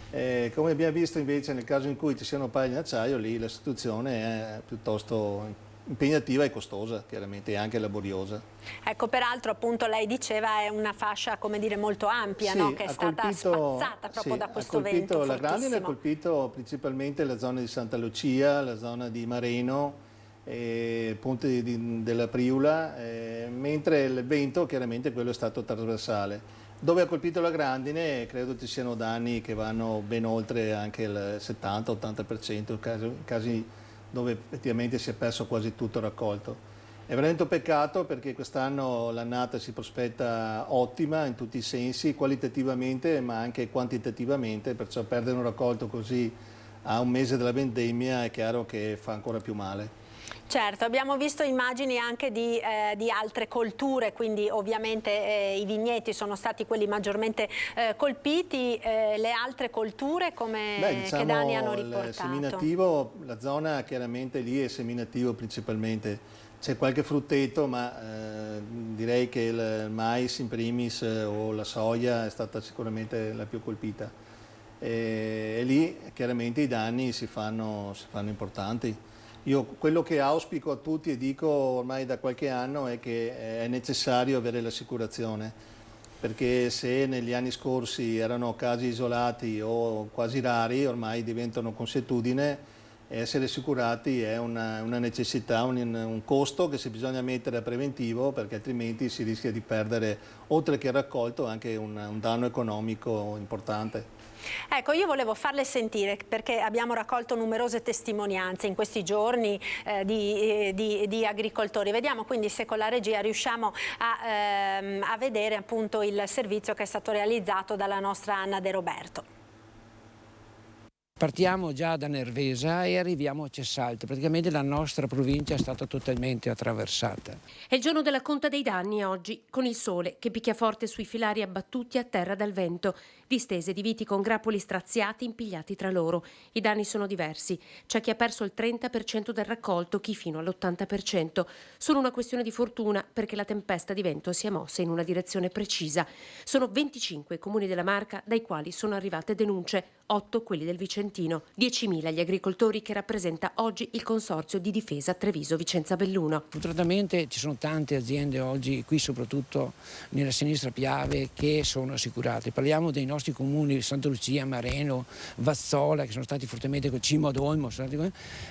Come abbiamo visto invece nel caso in cui ci siano pali in acciaio, lì la situazione è piuttosto impegnativa e costosa, chiaramente, e anche laboriosa. Ecco, peraltro appunto lei diceva è una fascia, come dire, molto ampia, no? Che è stata spazzata proprio da questo vento La grandine ha fortissimo. colpito principalmente la zona di Santa Lucia, la zona di Mareno, Ponte della Priula, mentre il vento chiaramente quello è stato trasversale. Dove ha colpito la grandine credo ci siano danni che vanno ben oltre anche il 70-80%, casi dove effettivamente si è perso quasi tutto il raccolto. È veramente un peccato perché quest'anno l'annata si prospetta ottima in tutti i sensi, qualitativamente ma anche quantitativamente, perciò perdere un raccolto così a un mese della vendemmia è chiaro che fa ancora più male. Certo, abbiamo visto immagini anche di altre colture, quindi ovviamente i vigneti sono stati quelli maggiormente colpiti, le altre colture diciamo, che danni hanno riportato? Il seminativo, la zona chiaramente lì è seminativo principalmente, c'è qualche frutteto ma direi che il mais in primis o la soia è stata sicuramente la più colpita e lì chiaramente i danni si fanno importanti. Io quello che auspico a tutti e dico ormai da qualche anno è che è necessario avere l'assicurazione, perché se negli anni scorsi erano casi isolati o quasi rari, ormai diventano consuetudine. Essere assicurati è una necessità, un costo che si bisogna mettere a preventivo, perché altrimenti si rischia di perdere, oltre che il raccolto, anche un danno economico importante. Ecco, io volevo farle sentire, perché abbiamo raccolto numerose testimonianze in questi giorni di agricoltori. Vediamo quindi se con la regia riusciamo a vedere appunto il servizio che è stato realizzato dalla nostra Anna De Roberto. Partiamo già da Nervesa e arriviamo a Cessalto, praticamente la nostra provincia è stata totalmente attraversata. È il giorno della conta dei danni oggi, con il sole che picchia forte sui filari abbattuti a terra dal vento, distese di viti con grappoli straziati impigliati tra loro. I danni sono diversi, c'è chi ha perso il 30% del raccolto, chi fino all'80%. Solo una questione di fortuna, perché la tempesta di vento si è mossa in una direzione precisa. Sono 25 i comuni della Marca dai quali sono arrivate denunce, 8 quelli del Vicentino. 10.000 gli agricoltori che rappresenta oggi il Consorzio di Difesa Treviso-Vicenza-Belluno. Fortunatamente ci sono tante aziende oggi, qui soprattutto nella sinistra Piave, che sono assicurate. Parliamo dei nostri comuni Santa Lucia, Mareno, Vazzola, che sono stati fortemente con Cimo ad Olmo.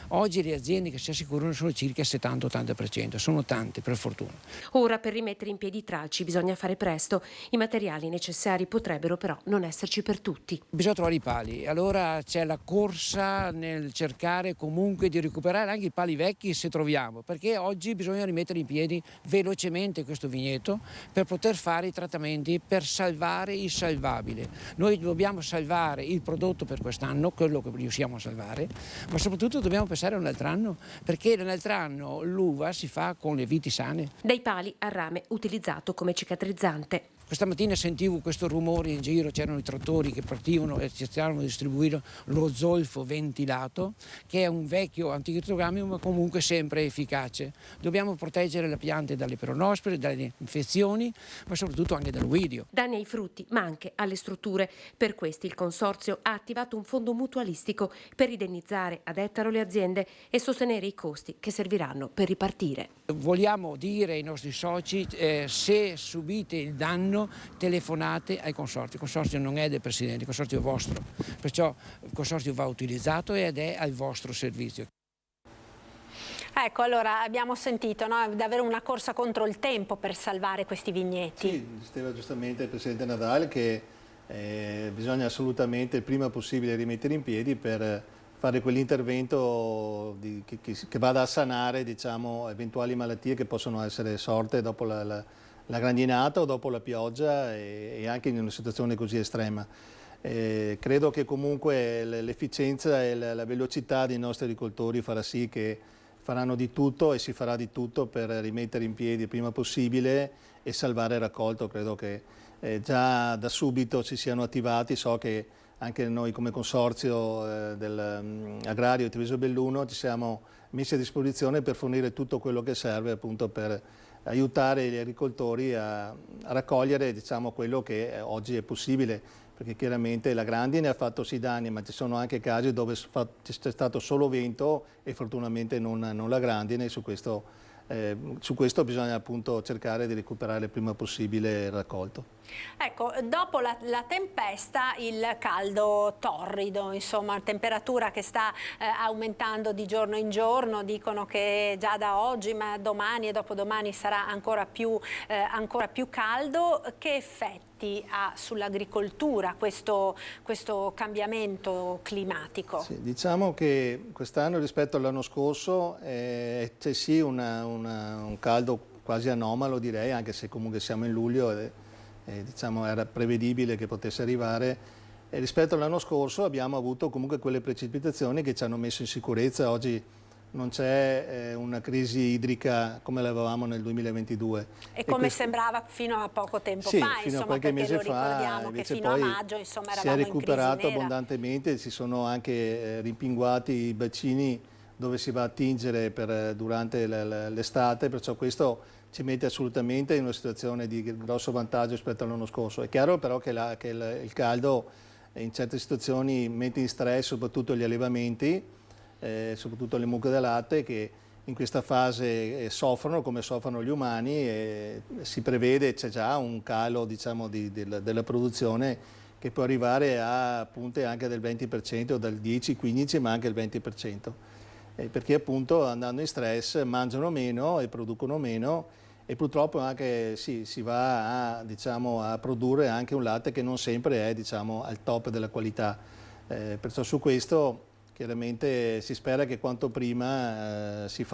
Oggi le aziende che si assicurano sono circa il 70-80%, sono tante per fortuna. Ora per rimettere in piedi i tralci bisogna fare presto. I materiali necessari potrebbero però non esserci per tutti. Bisogna trovare i pali, allora c'è la corsa nel cercare comunque di recuperare anche i pali vecchi se troviamo, perché oggi bisogna rimettere in piedi velocemente questo vigneto per poter fare i trattamenti per salvare il salvabile. Noi dobbiamo salvare il prodotto per quest'anno, quello che riusciamo a salvare, ma soprattutto dobbiamo pensare a un altro anno, perché nell'altro anno l'uva si fa con le viti sane. Dai pali a rame utilizzato come cicatrizzante. Questa mattina sentivo questo rumore in giro, c'erano i trattori che partivano e cercavano di distribuire lo zolfo ventilato, che è un vecchio anticrittogrammico ma comunque sempre efficace. Dobbiamo proteggere le piante dalle peronospore, dalle infezioni, ma soprattutto anche dall'ovidio. Danni ai frutti, ma anche alle strutture. Per questi il Consorzio ha attivato un fondo mutualistico per indennizzare ad ettaro le aziende e sostenere i costi che serviranno per ripartire. Vogliamo dire ai nostri soci, se subite il danno, telefonate al Consorzio. Il Consorzio non è del Presidente, il Consorzio è vostro, perciò il Consorzio va utilizzato ed è al vostro servizio. Ecco, allora abbiamo sentito, no, davvero una corsa contro il tempo per salvare questi vigneti. Sì, diceva giustamente il Presidente Nadal che bisogna assolutamente il prima possibile rimettere in piedi per fare quell'intervento che vada a sanare, diciamo, eventuali malattie che possono essere sorte dopo la grandinata o dopo la pioggia e anche in una situazione così estrema. Credo che comunque l'efficienza e la velocità dei nostri agricoltori farà sì che faranno di tutto e si farà di tutto per rimettere in piedi il prima possibile e salvare il raccolto. Credo che già da subito si siano attivati, so che anche noi come consorzio agrario Treviso Belluno ci siamo messi a disposizione per fornire tutto quello che serve appunto per aiutare gli agricoltori a raccogliere, diciamo, quello che oggi è possibile, perché chiaramente la grandine ha fatto sì danni, ma ci sono anche casi dove c'è stato solo vento e fortunatamente non la grandine. Su questo bisogna appunto cercare di recuperare il prima possibile il raccolto. Ecco, dopo la tempesta il caldo torrido, insomma, temperatura che sta aumentando di giorno in giorno, dicono che già da oggi, ma domani e dopodomani sarà ancora più caldo. Che effetti ha sull'agricoltura questo cambiamento climatico? Sì, diciamo che quest'anno rispetto all'anno scorso c'è sì un caldo quasi anomalo, direi, anche se comunque siamo in luglio diciamo era prevedibile che potesse arrivare. E rispetto all'anno scorso abbiamo avuto comunque quelle precipitazioni che ci hanno messo in sicurezza. Oggi non c'è una crisi idrica come l'avevamo nel 2022. E come sembrava fino a poco tempo sì, fa, fino insomma, a qualche mese fa, che fino a maggio, insomma, si è eravamo recuperato in crisi nera. abbondantemente, si sono anche rimpinguati i bacini dove si va a tingere durante l'estate, perciò questo ci mette assolutamente in una situazione di grosso vantaggio rispetto all'anno scorso. È chiaro però che il caldo in certe situazioni mette in stress soprattutto gli allevamenti, soprattutto le mucche da latte, che in questa fase soffrono come soffrono gli umani, e si prevede, c'è già un calo, diciamo, della produzione che può arrivare a punte anche del 20%, dal 10-15%, ma anche il 20%. Perché appunto andando in stress mangiano meno e producono meno, e purtroppo anche si va a produrre anche un latte che non sempre è, diciamo, al top della qualità. Perciò su questo chiaramente si spera che quanto prima si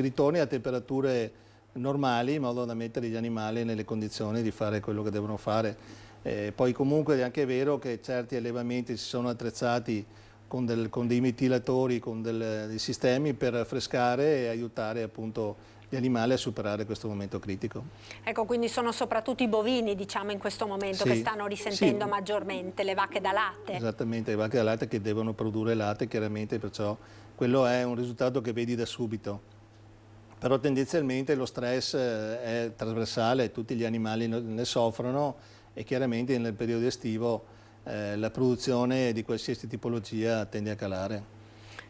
ritorni a temperature normali, in modo da mettere gli animali nelle condizioni di fare quello che devono fare. Poi comunque è anche vero che certi allevamenti si sono attrezzati con dei metilatori, con dei sistemi per affrescare e aiutare appunto gli animali a superare questo momento critico. Ecco, quindi sono soprattutto i bovini, diciamo, in questo momento che stanno risentendo maggiormente, le vacche da latte. Esattamente, le vacche da latte che devono produrre latte, chiaramente, perciò quello è un risultato che vedi da subito. Però tendenzialmente lo stress è trasversale, tutti gli animali ne soffrono, e chiaramente nel periodo estivo la produzione di qualsiasi tipologia tende a calare.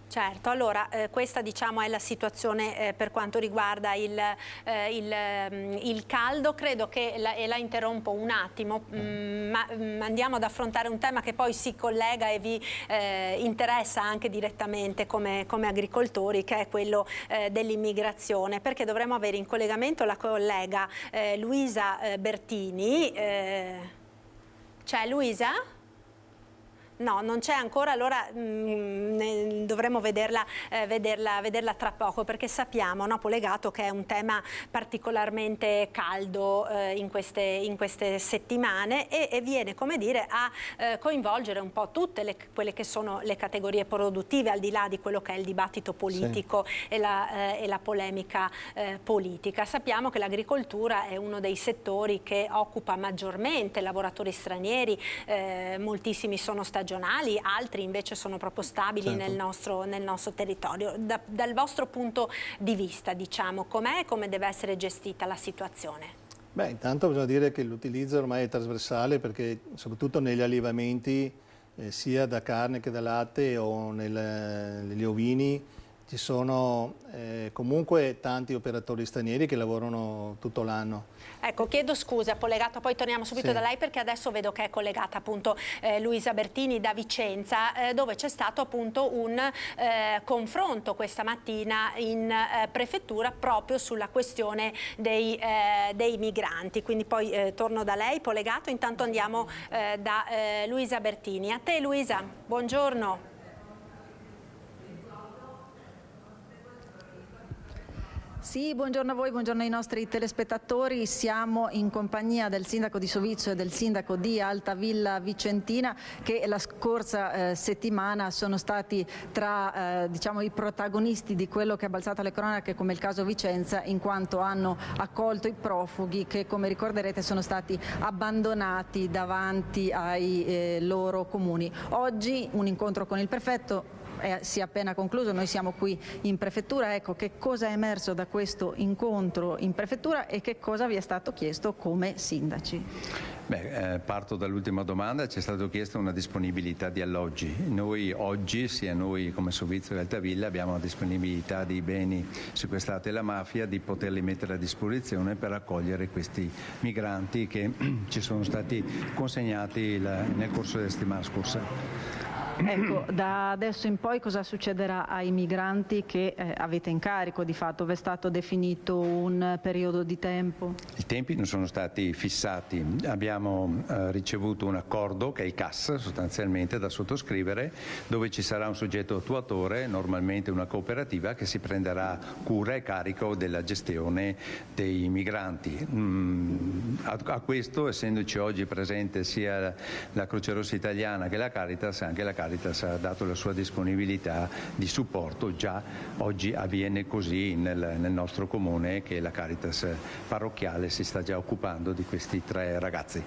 Certo, allora questa, diciamo, è la situazione per quanto riguarda il caldo. Credo che la interrompo un attimo, ma andiamo ad affrontare un tema che poi si collega e vi interessa anche direttamente come agricoltori, che è quello dell'immigrazione, perché dovremo avere in collegamento la collega Luisa Bertini. C'è Luisa? No, non c'è ancora, allora dovremo vederla tra poco, perché sappiamo, no, Polegato, che è un tema particolarmente caldo in queste settimane, e viene, come dire, a coinvolgere un po' tutte quelle che sono le categorie produttive, al di là di quello che è il dibattito politico e la polemica politica. Sappiamo che l'agricoltura è uno dei settori che occupa maggiormente lavoratori stranieri, moltissimi sono stagionali, altri invece sono proprio stabili nel nostro territorio. Dal vostro punto di vista, diciamo, com'è e come deve essere gestita la situazione? Beh, intanto bisogna dire che l'utilizzo ormai è trasversale, perché soprattutto negli allevamenti, sia da carne che da latte o negli ovini, ci sono comunque tanti operatori stranieri che lavorano tutto l'anno. Ecco, chiedo scusa, Polegato, poi torniamo subito da lei, perché adesso vedo che è collegata appunto Luisa Bertini da Vicenza, dove c'è stato appunto un confronto questa mattina in prefettura proprio sulla questione dei migranti. Quindi poi torno da lei, Polegato, intanto andiamo da Luisa Bertini. A te, Luisa, buongiorno. Sì, buongiorno a voi, buongiorno ai nostri telespettatori. Siamo in compagnia del sindaco di Sovizio e del sindaco di Altavilla Vicentina, che la scorsa settimana sono stati tra diciamo, i protagonisti di quello che ha balzato alle cronache come il caso Vicenza, in quanto hanno accolto i profughi che, come ricorderete, sono stati abbandonati davanti ai loro comuni. Oggi un incontro con il prefetto si è appena concluso, noi siamo qui in prefettura. Ecco, che cosa è emerso da questo incontro in prefettura e che cosa vi è stato chiesto come sindaci? Parto dall'ultima domanda. Ci è stato chiesto una disponibilità di alloggi. Noi oggi, sia noi come Sovizio e Altavilla, abbiamo una disponibilità di beni sequestrati alla mafia, di poterli mettere a disposizione per accogliere questi migranti che ci sono stati consegnati nel corso della settimana scorsa. Ecco, da adesso in poi cosa succederà ai migranti che avete in carico? Di fatto vi è stato definito un periodo di tempo? I tempi non sono stati fissati, abbiamo ricevuto un accordo che è il CAS sostanzialmente da sottoscrivere, dove ci sarà un soggetto attuatore, normalmente una cooperativa, che si prenderà cura e carico della gestione dei migranti. A questo, essendoci oggi presente sia la Croce Rossa Italiana che la Caritas, anche la Caritas ha dato la sua disponibilità di supporto. Già oggi avviene così nel nostro comune, che la Caritas parrocchiale si sta già occupando di questi 3 ragazzi.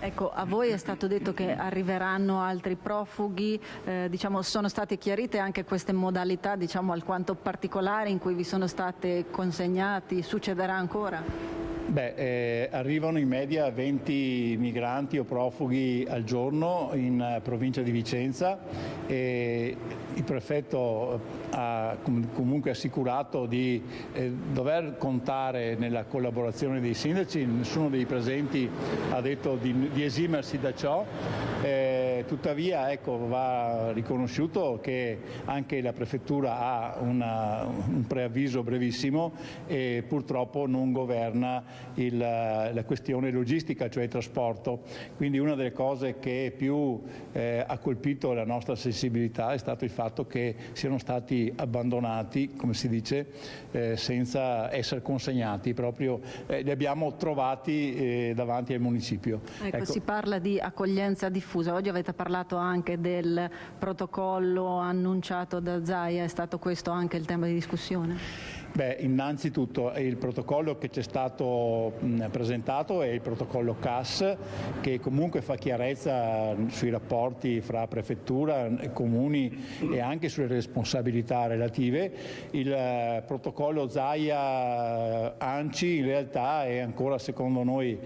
Ecco, a voi è stato detto che arriveranno altri profughi, diciamo, sono state chiarite anche queste modalità, diciamo, alquanto particolari in cui vi sono state consegnati, succederà ancora? Arrivano in media 20 migranti o profughi al giorno in provincia di Vicenza e il prefetto ha comunque assicurato di dover contare nella collaborazione dei sindaci. Nessuno dei presenti ha detto di esimersi da ciò. Tuttavia, ecco, va riconosciuto che anche la prefettura ha un preavviso brevissimo e purtroppo non governa la questione logistica, cioè il trasporto. Quindi una delle cose che più ha colpito la nostra sensibilità è stato il fatto che siano stati abbandonati, come si dice, senza essere consegnati, proprio li abbiamo trovati davanti al municipio. Ecco, si parla di accoglienza diffusa. Oggi avete parlato anche del protocollo annunciato da Zaia, è stato questo anche il tema di discussione? Innanzitutto il protocollo che ci è stato presentato è il protocollo CAS, che comunque fa chiarezza sui rapporti fra prefettura, comuni e anche sulle responsabilità relative. Il protocollo Zaia-ANCI in realtà è ancora, secondo noi,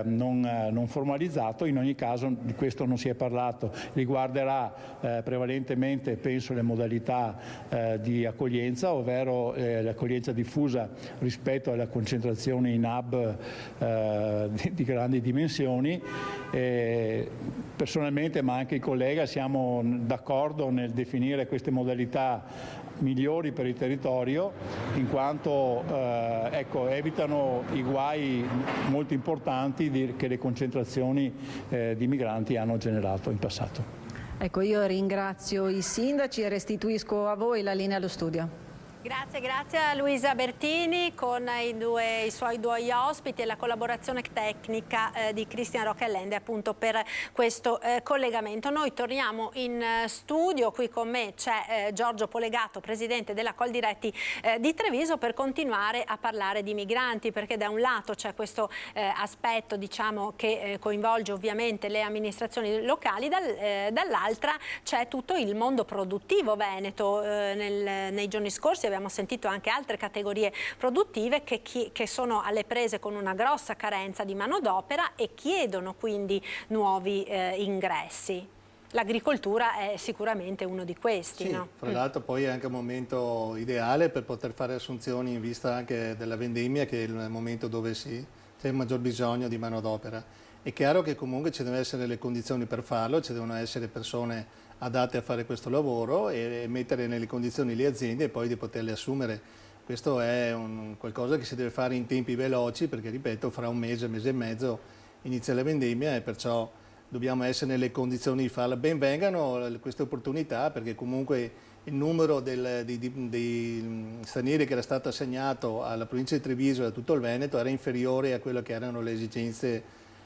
non formalizzato. In ogni caso di questo non si è parlato. Riguarderà prevalentemente, penso, le modalità di accoglienza, ovvero l'accoglienza diffusa rispetto alla concentrazione in hub di grandi dimensioni. Personalmente, ma anche il collega, siamo d'accordo nel definire queste modalità migliori per il territorio, in quanto evitano i guai molto importanti che le concentrazioni di migranti hanno generato in passato. Ecco, io ringrazio i sindaci e restituisco a voi la linea allo studio. Grazie a Luisa Bertini con i suoi 2 ospiti e la collaborazione tecnica di Cristian Roccellende appunto per questo collegamento. Noi torniamo in studio, qui con me c'è Giorgio Polegato, presidente della Coldiretti di Treviso, per continuare a parlare di migranti, perché da un lato c'è questo aspetto, diciamo, che coinvolge ovviamente le amministrazioni locali, dall'altra c'è tutto il mondo produttivo veneto. Nei giorni scorsi abbiamo sentito anche altre categorie produttive che sono alle prese con una grossa carenza di manodopera e chiedono quindi nuovi ingressi. L'agricoltura è sicuramente uno di questi. Sì, no? Fra l'altro poi è anche un momento ideale per poter fare assunzioni in vista anche della vendemmia, che è il momento dove c'è maggior bisogno di manodopera. È chiaro che comunque ci devono essere le condizioni per farlo, ci devono essere persone adatte a fare questo lavoro e mettere nelle condizioni le aziende e poi di poterle assumere. Questo è qualcosa che si deve fare in tempi veloci, perché ripeto, fra un mese e mezzo inizia la vendemmia e perciò dobbiamo essere nelle condizioni di farla. Ben vengano queste opportunità, perché comunque il numero dei stranieri che era stato assegnato alla provincia di Treviso e a tutto il Veneto era inferiore a quello che erano le esigenze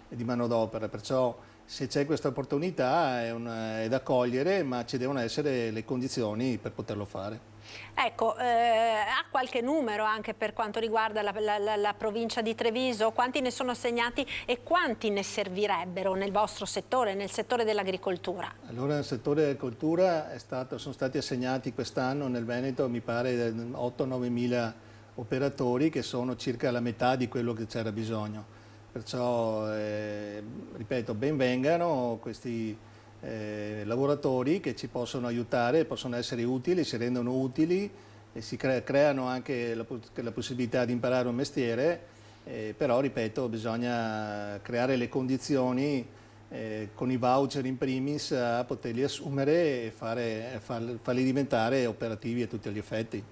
di manodopera, perciò se c'è questa opportunità è da cogliere, ma ci devono essere le condizioni per poterlo fare. Ecco, ha qualche numero anche per quanto riguarda la provincia di Treviso? Quanti ne sono assegnati e quanti ne servirebbero nel vostro settore, nel settore dell'agricoltura? Allora nel settore dell'agricoltura sono stati assegnati quest'anno nel Veneto, mi pare, 8-9 mila operatori, che sono circa la metà di quello che c'era bisogno. Perciò, ripeto, ben vengano questi lavoratori che ci possono aiutare, possono essere utili, si rendono utili e si creano anche la possibilità di imparare un mestiere, però, ripeto, bisogna creare le condizioni con i voucher in primis a poterli assumere e farli diventare operativi a tutti gli effetti.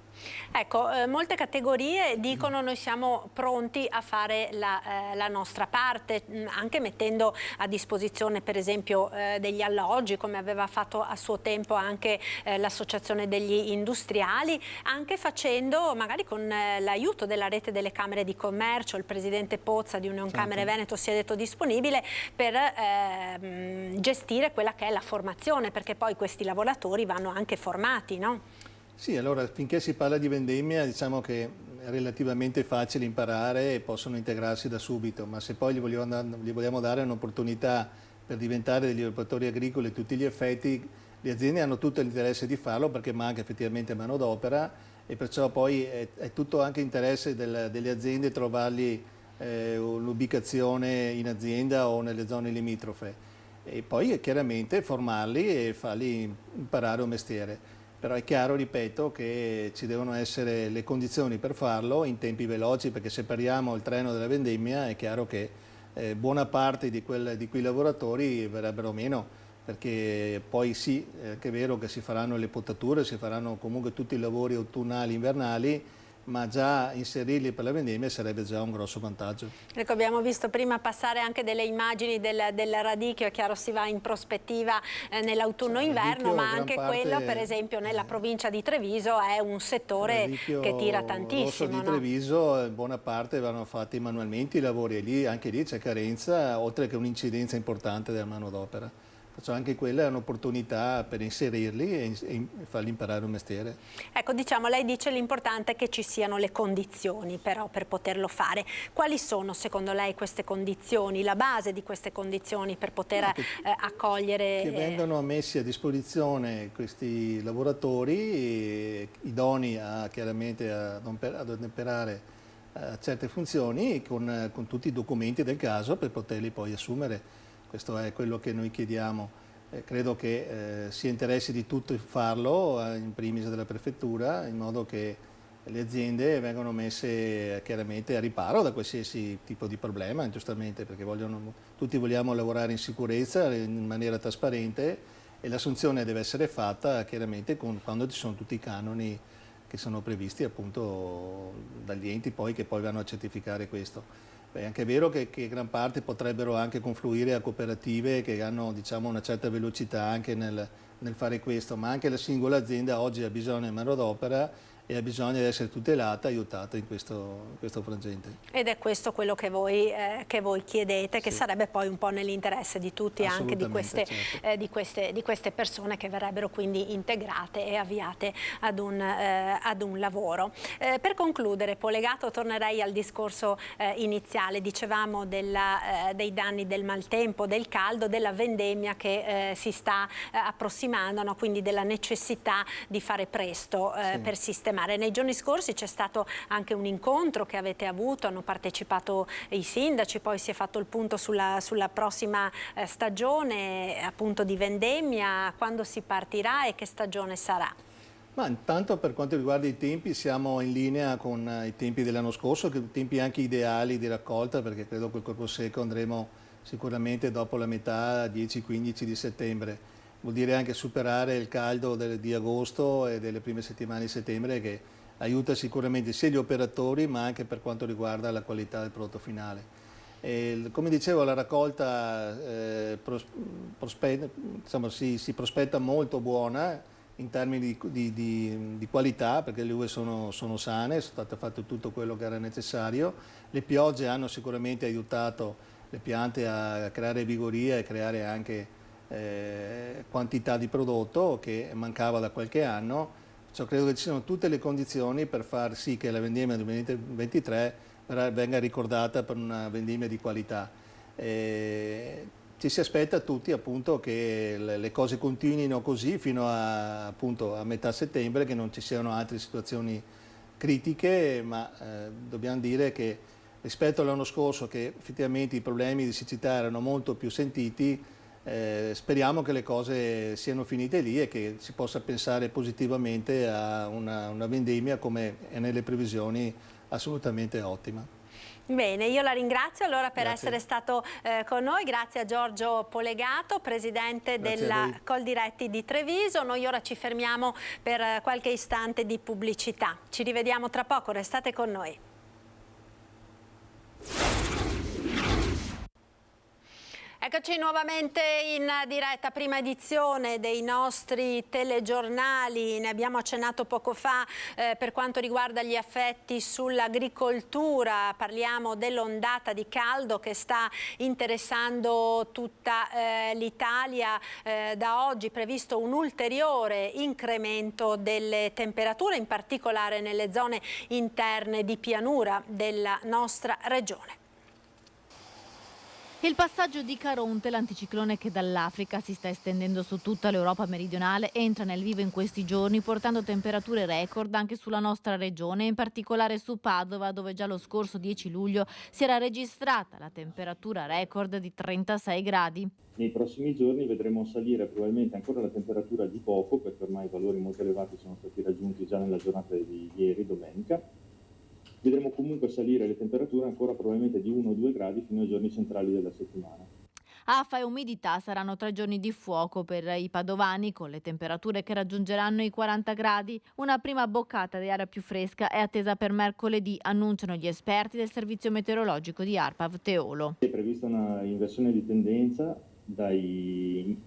Ecco, molte categorie dicono noi siamo pronti a fare la nostra parte, anche mettendo a disposizione per esempio degli alloggi, come aveva fatto a suo tempo anche l'associazione degli industriali, anche facendo magari con l'aiuto della rete delle camere di commercio. Il presidente Pozza di Union Camere Veneto si è detto disponibile per gestire quella che è la formazione, perché poi questi lavoratori vanno anche formati, no? Sì, allora finché si parla di vendemmia diciamo che è relativamente facile imparare e possono integrarsi da subito, ma se poi gli vogliamo dare un'opportunità per diventare degli operatori agricoli a tutti gli effetti, le aziende hanno tutto l'interesse di farlo perché manca effettivamente manodopera e perciò poi è tutto anche interesse delle aziende trovargli l'ubicazione in azienda o nelle zone limitrofe e poi chiaramente formarli e farli imparare un mestiere. Però è chiaro, ripeto, che ci devono essere le condizioni per farlo in tempi veloci, perché se pariamo il treno della vendemmia è chiaro che buona parte di quei lavoratori verrebbero meno, perché poi sì, è che è vero che si faranno le potature, si faranno comunque tutti i lavori autunnali, invernali, ma già inserirli per la vendemmia sarebbe già un grosso vantaggio. Ecco, abbiamo visto prima passare anche delle immagini del radicchio, è chiaro si va in prospettiva nell'autunno-inverno, ma anche quello per esempio nella provincia di Treviso è un settore che tira tantissimo. Rosso di Treviso, in buona parte vanno fatti manualmente i lavori e anche lì c'è carenza, oltre che un'incidenza importante della manodopera. Perciò anche quella è un'opportunità per inserirli e farli imparare un mestiere. Ecco, diciamo, lei dice l'importante è che ci siano le condizioni però per poterlo fare. Quali sono secondo lei queste condizioni, la base di queste condizioni per poter accogliere? Che vengano messi a disposizione questi lavoratori idonei chiaramente ad ottemperare a certe funzioni con tutti i documenti del caso per poterli poi assumere. Questo è quello che noi chiediamo. Credo che sia interesse di tutti farlo, in primis della prefettura, in modo che le aziende vengano messe chiaramente a riparo da qualsiasi tipo di problema, giustamente, perché tutti vogliamo lavorare in sicurezza, in maniera trasparente e l'assunzione deve essere fatta chiaramente quando ci sono tutti i canoni che sono previsti appunto dagli enti che poi vanno a certificare questo. È anche vero che gran parte potrebbero anche confluire a cooperative che hanno diciamo, una certa velocità anche nel fare questo, ma anche la singola azienda oggi ha bisogno di manodopera e ha bisogno di essere tutelata, aiutata in questo frangente. Ed è questo quello che voi chiedete, che sarebbe poi un po' nell'interesse di tutti, anche di queste persone che verrebbero quindi integrate e avviate ad un lavoro. Per concludere, legato, tornerei al discorso iniziale, dicevamo dei danni del maltempo, del caldo, della vendemmia che si sta approssimando, no? Quindi della necessità di fare presto per sistemare. Nei giorni scorsi c'è stato anche un incontro che avete avuto, hanno partecipato i sindaci, poi si è fatto il punto sulla prossima stagione appunto di vendemmia, quando si partirà e che stagione sarà? Ma intanto per quanto riguarda i tempi siamo in linea con i tempi dell'anno scorso, tempi anche ideali di raccolta, perché credo che il colpo secco andremo sicuramente dopo la metà 10-15 di settembre. Vuol dire anche superare il caldo di agosto e delle prime settimane di settembre, che aiuta sicuramente sia gli operatori ma anche per quanto riguarda la qualità del prodotto finale. Come dicevo, la raccolta si prospetta molto buona in termini di qualità, perché le uve sono sane, sono state fatte tutto quello che era necessario. Le piogge hanno sicuramente aiutato le piante a creare vigoria e creare anche quantità di prodotto che mancava da qualche anno. Credo che ci siano tutte le condizioni per far sì che la vendemmia del 2023 venga ricordata per una vendemmia di qualità. Ci si aspetta tutti appunto che le cose continuino così fino a metà settembre, che non ci siano altre situazioni critiche, ma dobbiamo dire che rispetto all'anno scorso, che effettivamente i problemi di siccità erano molto più sentiti, speriamo che le cose siano finite lì e che si possa pensare positivamente a una vendemmia, come è nelle previsioni, assolutamente ottima. Bene, io la ringrazio allora per essere stato con noi, grazie a Giorgio Polegato, presidente della Coldiretti di Treviso. Noi ora ci fermiamo per qualche istante di pubblicità. Ci rivediamo tra poco, restate con noi. Eccoci nuovamente in diretta, prima edizione dei nostri telegiornali. Ne abbiamo accennato poco fa per quanto riguarda gli effetti sull'agricoltura. Parliamo dell'ondata di caldo che sta interessando tutta l'Italia. Da oggi è previsto un ulteriore incremento delle temperature, in particolare nelle zone interne di pianura della nostra regione. Il passaggio di Caronte, l'anticiclone che dall'Africa si sta estendendo su tutta l'Europa meridionale, entra nel vivo in questi giorni, portando temperature record anche sulla nostra regione, in particolare su Padova, dove già lo scorso 10 luglio si era registrata la temperatura record di 36 gradi. Nei prossimi giorni vedremo salire probabilmente ancora la temperatura di poco, perché ormai valori molto elevati sono stati raggiunti già nella giornata di ieri, domenica. Vedremo comunque salire le temperature ancora probabilmente di 1 o 2 gradi fino ai giorni centrali della settimana. Afa e umidità saranno 3 giorni di fuoco per i padovani, con le temperature che raggiungeranno i 40 gradi. Una prima boccata di aria più fresca è attesa per mercoledì, annunciano gli esperti del servizio meteorologico di ARPAV Teolo. È prevista una inversione di tendenza dai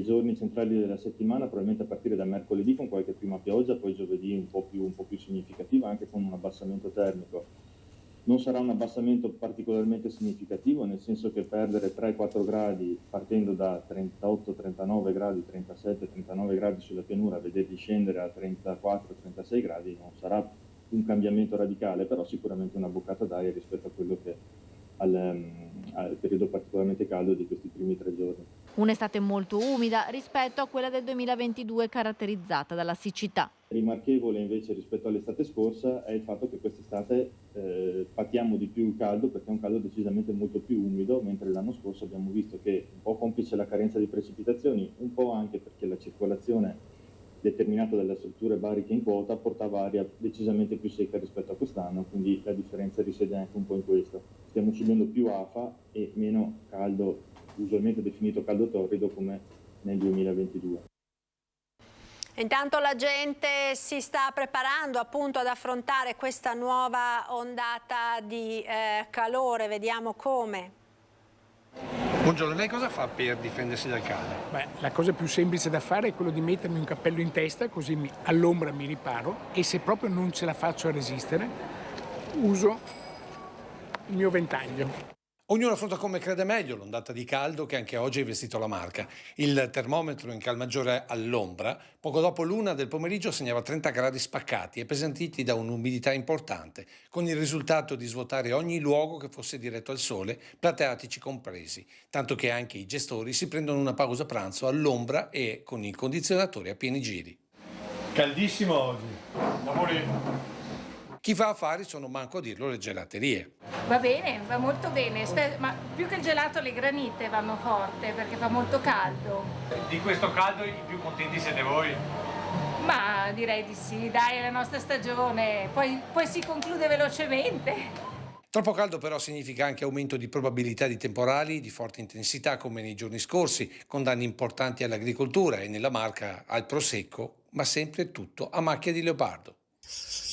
giorni centrali della settimana, probabilmente a partire da mercoledì con qualche prima pioggia, poi giovedì un po' più significativa, anche con un abbassamento termico. Non sarà un abbassamento particolarmente significativo, nel senso che perdere 3-4 gradi partendo da 38-39 gradi, 37-39 gradi sulla pianura, vederli scendere a 34-36 gradi non sarà un cambiamento radicale, però sicuramente una boccata d'aria rispetto a quello che al periodo particolarmente caldo di questi primi 3 giorni. Un'estate molto umida rispetto a quella del 2022, caratterizzata dalla siccità. Rimarchevole invece rispetto all'estate scorsa è il fatto che quest'estate patiamo di più il caldo, perché è un caldo decisamente molto più umido, mentre l'anno scorso abbiamo visto che, un po' complice la carenza di precipitazioni, un po' anche perché la circolazione determinata dalle strutture bariche in quota portava aria decisamente più secca rispetto a quest'anno, quindi la differenza risiede anche un po' in questo. Stiamo subendo più afa e meno caldo, usualmente definito caldo torrido, come nel 2022. Intanto la gente si sta preparando appunto ad affrontare questa nuova ondata di calore, vediamo come. Buongiorno, lei cosa fa per difendersi dal caldo? Beh, la cosa più semplice da fare è quello di mettermi un cappello in testa, così all'ombra mi riparo, e se proprio non ce la faccio a resistere, uso il mio ventaglio. Ognuno affronta come crede meglio l'ondata di caldo che anche oggi ha investito la Marca. Il termometro in Calmaggiore all'ombra, poco dopo l'1 del pomeriggio, segnava 30 gradi spaccati, appesantiti da un'umidità importante, con il risultato di svuotare ogni luogo che fosse diretto al sole, plateatici compresi, tanto che anche i gestori si prendono una pausa pranzo all'ombra e con il condizionatore a pieni giri. Caldissimo oggi. Amore. Chi fa affari sono, manco a dirlo, le gelaterie. Va bene, va molto bene, ma più che il gelato le granite vanno forte perché fa molto caldo. Di questo caldo i più contenti siete voi? Ma direi di sì, dai, è la nostra stagione, poi si conclude velocemente. Troppo caldo però significa anche aumento di probabilità di temporali di forte intensità come nei giorni scorsi, con danni importanti all'agricoltura e nella Marca al prosecco, ma sempre tutto a macchia di leopardo.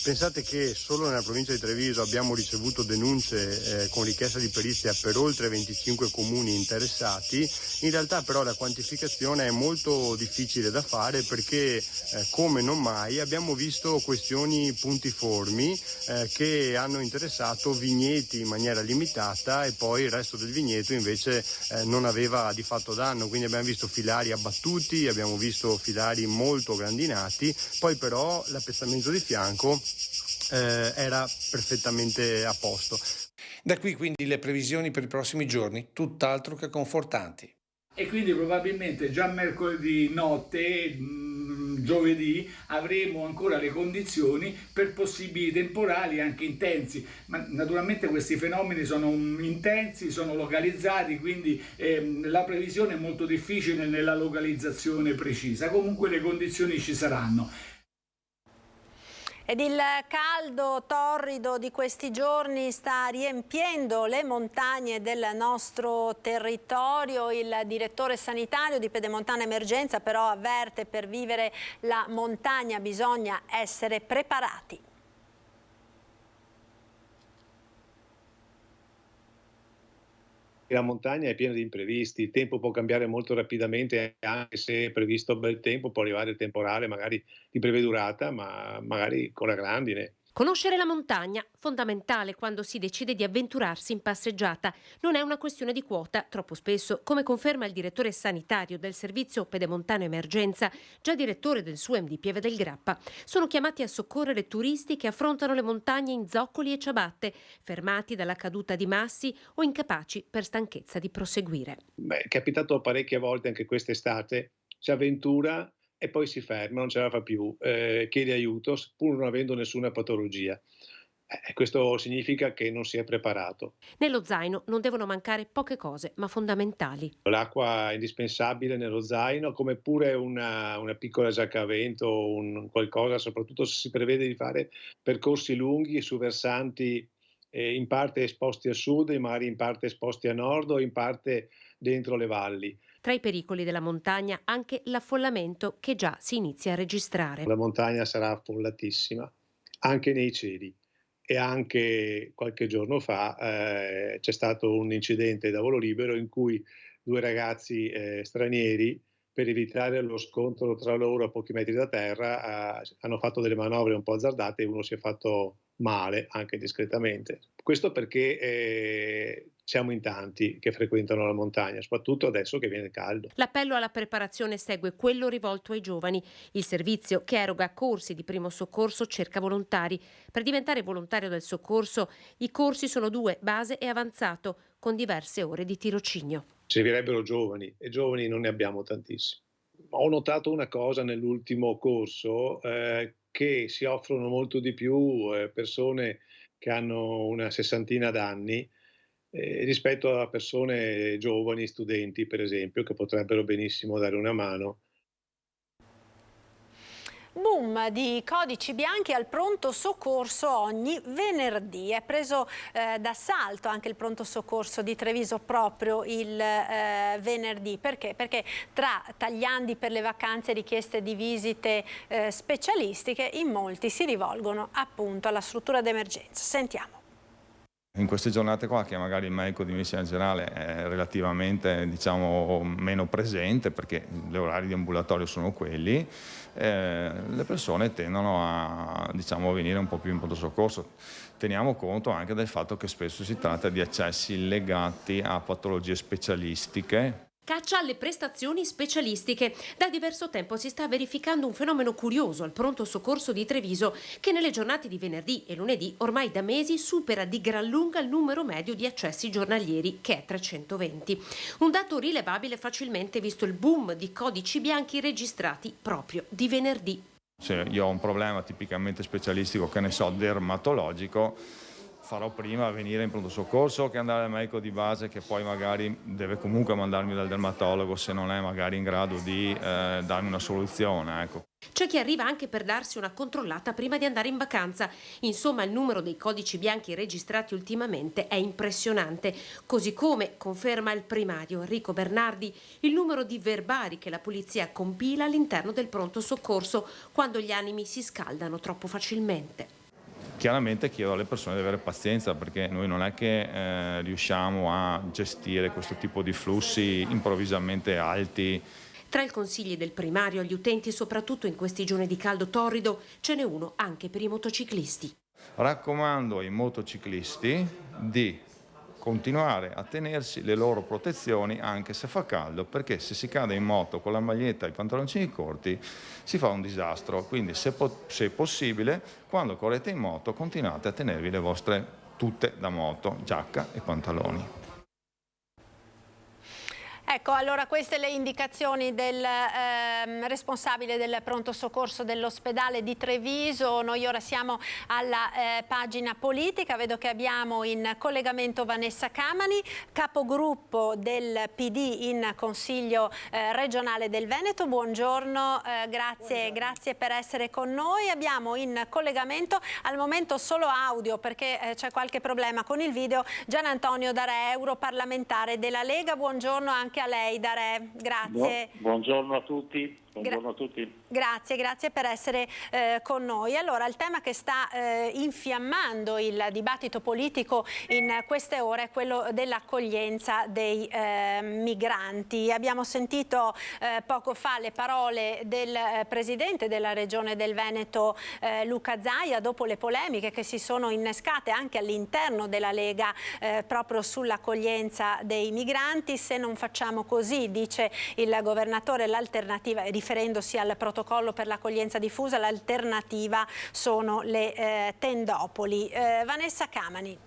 Pensate che solo nella provincia di Treviso abbiamo ricevuto denunce con richiesta di perizia per oltre 25 comuni interessati. In realtà però la quantificazione è molto difficile da fare perché come non mai abbiamo visto questioni puntiformi che hanno interessato vigneti in maniera limitata e poi il resto del vigneto invece non aveva di fatto danno. Quindi abbiamo visto filari abbattuti, abbiamo visto filari molto grandinati, poi però l'appezzamento di fianco era perfettamente a posto. Da qui quindi le previsioni per i prossimi giorni, tutt'altro che confortanti. E quindi probabilmente già mercoledì notte, giovedì, avremo ancora le condizioni per possibili temporali anche intensi, ma naturalmente questi fenomeni sono intensi, sono localizzati, quindi la previsione è molto difficile nella localizzazione precisa. Comunque le condizioni ci saranno. Ed il caldo torrido di questi giorni sta riempiendo le montagne del nostro territorio. Il direttore sanitario di Pedemontana Emergenza però avverte: per vivere la montagna bisogna essere preparati. La montagna è piena di imprevisti, il tempo può cambiare molto rapidamente, anche se è previsto bel tempo, può arrivare il temporale magari di breve durata, ma magari con la grandine. Conoscere la montagna, fondamentale quando si decide di avventurarsi in passeggiata. Non è una questione di quota, troppo spesso, come conferma il direttore sanitario del servizio Pedemontana Emergenza, già direttore del SUEM di Pieve del Grappa. Sono chiamati a soccorrere turisti che affrontano le montagne in zoccoli e ciabatte, fermati dalla caduta di massi o incapaci per stanchezza di proseguire. È capitato parecchie volte anche quest'estate, si avventura e poi si ferma, non ce la fa più, chiede aiuto pur non avendo nessuna patologia. Questo significa che non si è preparato. Nello zaino non devono mancare poche cose, ma fondamentali. L'acqua è indispensabile nello zaino, come pure una piccola giacca a vento, qualcosa, soprattutto se si prevede di fare percorsi lunghi su versanti in parte esposti a sud, magari in parte esposti a nord o in parte dentro le valli. Tra i pericoli della montagna anche l'affollamento che già si inizia a registrare. La montagna sarà affollatissima, anche nei cieli. E anche qualche giorno fa c'è stato un incidente da volo libero in cui due ragazzi stranieri, per evitare lo scontro tra loro a pochi metri da terra, hanno fatto delle manovre un po' azzardate e uno si è fatto male, anche discretamente. Questo perché siamo in tanti che frequentano la montagna, soprattutto adesso che viene caldo. L'appello alla preparazione segue quello rivolto ai giovani. Il servizio, che eroga corsi di primo soccorso, cerca volontari. Per diventare volontario del soccorso, i corsi sono 2, base e avanzato, con diverse ore di tirocinio. Servirebbero giovani, e giovani non ne abbiamo tantissimi. Ho notato una cosa nell'ultimo corso, che si offrono molto di più persone che hanno una sessantina d'anni rispetto a persone giovani, studenti per esempio, che potrebbero benissimo dare una mano. Boom di codici bianchi al pronto soccorso ogni venerdì. È preso d'assalto anche il pronto soccorso di Treviso proprio il venerdì. Perché? Perché tra tagliandi per le vacanze e richieste di visite specialistiche, in molti si rivolgono appunto alla struttura d'emergenza. Sentiamo. In queste giornate qua, che magari il medico di medicina generale è relativamente, diciamo, meno presente, perché gli orari di ambulatorio sono quelli, le persone tendono a, diciamo, venire un po' più in pronto soccorso. Teniamo conto anche del fatto che spesso si tratta di accessi legati a patologie specialistiche. Caccia alle prestazioni specialistiche. Da diverso tempo si sta verificando un fenomeno curioso al pronto soccorso di Treviso, che nelle giornate di venerdì e lunedì ormai da mesi supera di gran lunga il numero medio di accessi giornalieri, che è 320. Un dato rilevabile facilmente visto il boom di codici bianchi registrati proprio di venerdì. Se io ho un problema tipicamente specialistico, che ne so, dermatologico, farò prima venire in pronto soccorso che andare al medico di base, che poi magari deve comunque mandarmi dal dermatologo se non è magari in grado di darmi una soluzione, ecco. C'è chi arriva anche per darsi una controllata prima di andare in vacanza. Insomma, il numero dei codici bianchi registrati ultimamente è impressionante, così come conferma il primario Enrico Bernardi il numero di verbali che la polizia compila all'interno del pronto soccorso quando gli animi si scaldano troppo facilmente. Chiaramente chiedo alle persone di avere pazienza, perché noi non è che riusciamo a gestire questo tipo di flussi improvvisamente alti. Tra i consigli del primario agli utenti, soprattutto in questi giorni di caldo torrido, ce n'è uno anche per i motociclisti. Raccomando ai motociclisti di continuare a tenersi le loro protezioni anche se fa caldo, perché se si cade in moto con la maglietta e i pantaloncini corti si fa un disastro. Quindi se è possibile, quando correte in moto continuate a tenervi le vostre tute da moto, giacca e pantaloni. Ecco, allora queste le indicazioni del responsabile del pronto soccorso dell'ospedale di Treviso. Noi ora siamo alla pagina politica, vedo che abbiamo in collegamento Vanessa Camani, capogruppo del PD in Consiglio regionale del Veneto. Buongiorno, grazie per essere con noi. Abbiamo in collegamento al momento solo audio perché c'è qualche problema con il video. Gian Antonio Darè, europarlamentare della Lega. Buongiorno anche a lei, Darè, grazie. Buongiorno a tutti. Buongiorno a tutti. Grazie per essere con noi. Allora, il tema che sta infiammando il dibattito politico in queste ore è quello dell'accoglienza dei migranti. Abbiamo sentito poco fa le parole del presidente della Regione del Veneto, Luca Zaia, dopo le polemiche che si sono innescate anche all'interno della Lega proprio sull'accoglienza dei migranti. Se non facciamo così, dice il governatore, l'alternativa, riferendosi al protocollo per l'accoglienza diffusa, l'alternativa sono le tendopoli. Vanessa Camani.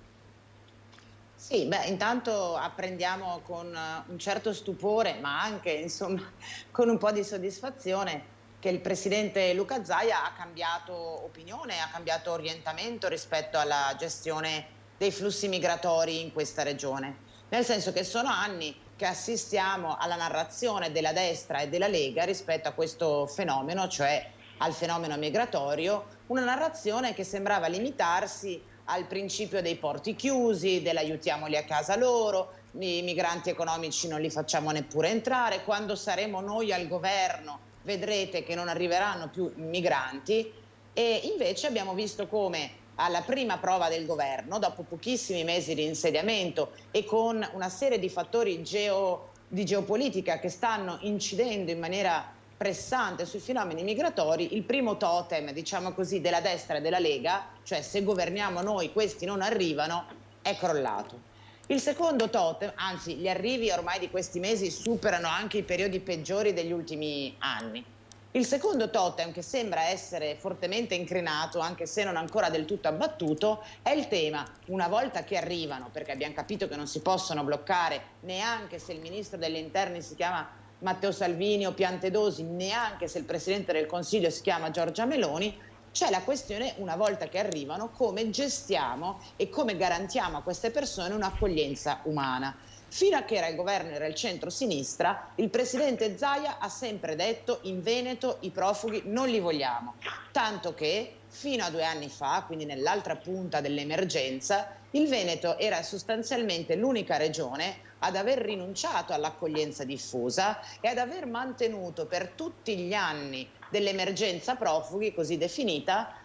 Sì, intanto apprendiamo con un certo stupore, ma anche insomma con un po' di soddisfazione, che il presidente Luca Zaia ha cambiato opinione, ha cambiato orientamento rispetto alla gestione dei flussi migratori in questa regione. Nel senso che sono anni che assistiamo alla narrazione della destra e della Lega rispetto a questo fenomeno, cioè al fenomeno migratorio, una narrazione che sembrava limitarsi al principio dei porti chiusi, dell'aiutiamoli a casa loro, i migranti economici non li facciamo neppure entrare, quando saremo noi al governo vedrete che non arriveranno più migranti. E invece abbiamo visto come alla prima prova del governo, dopo pochissimi mesi di insediamento e con una serie di fattori di geopolitica che stanno incidendo in maniera pressante sui fenomeni migratori, il primo totem, diciamo così, della destra e della Lega, cioè se governiamo noi questi non arrivano, è crollato. Il secondo totem, anzi gli arrivi ormai di questi mesi superano anche i periodi peggiori degli ultimi anni. Il secondo totem, che sembra essere fortemente incrinato, anche se non ancora del tutto abbattuto, è il tema, una volta che arrivano, perché abbiamo capito che non si possono bloccare neanche se il ministro degli interni si chiama Matteo Salvini o Piantedosi, neanche se il presidente del Consiglio si chiama Giorgia Meloni, c'è la questione, una volta che arrivano, come gestiamo e come garantiamo a queste persone un'accoglienza umana. Fino a che era il governo, era il centro-sinistra, il presidente Zaia ha sempre detto: in Veneto i profughi non li vogliamo. Tanto che fino a 2 anni fa, quindi nell'altra punta dell'emergenza, il Veneto era sostanzialmente l'unica regione ad aver rinunciato all'accoglienza diffusa e ad aver mantenuto per tutti gli anni dell'emergenza profughi, così definita,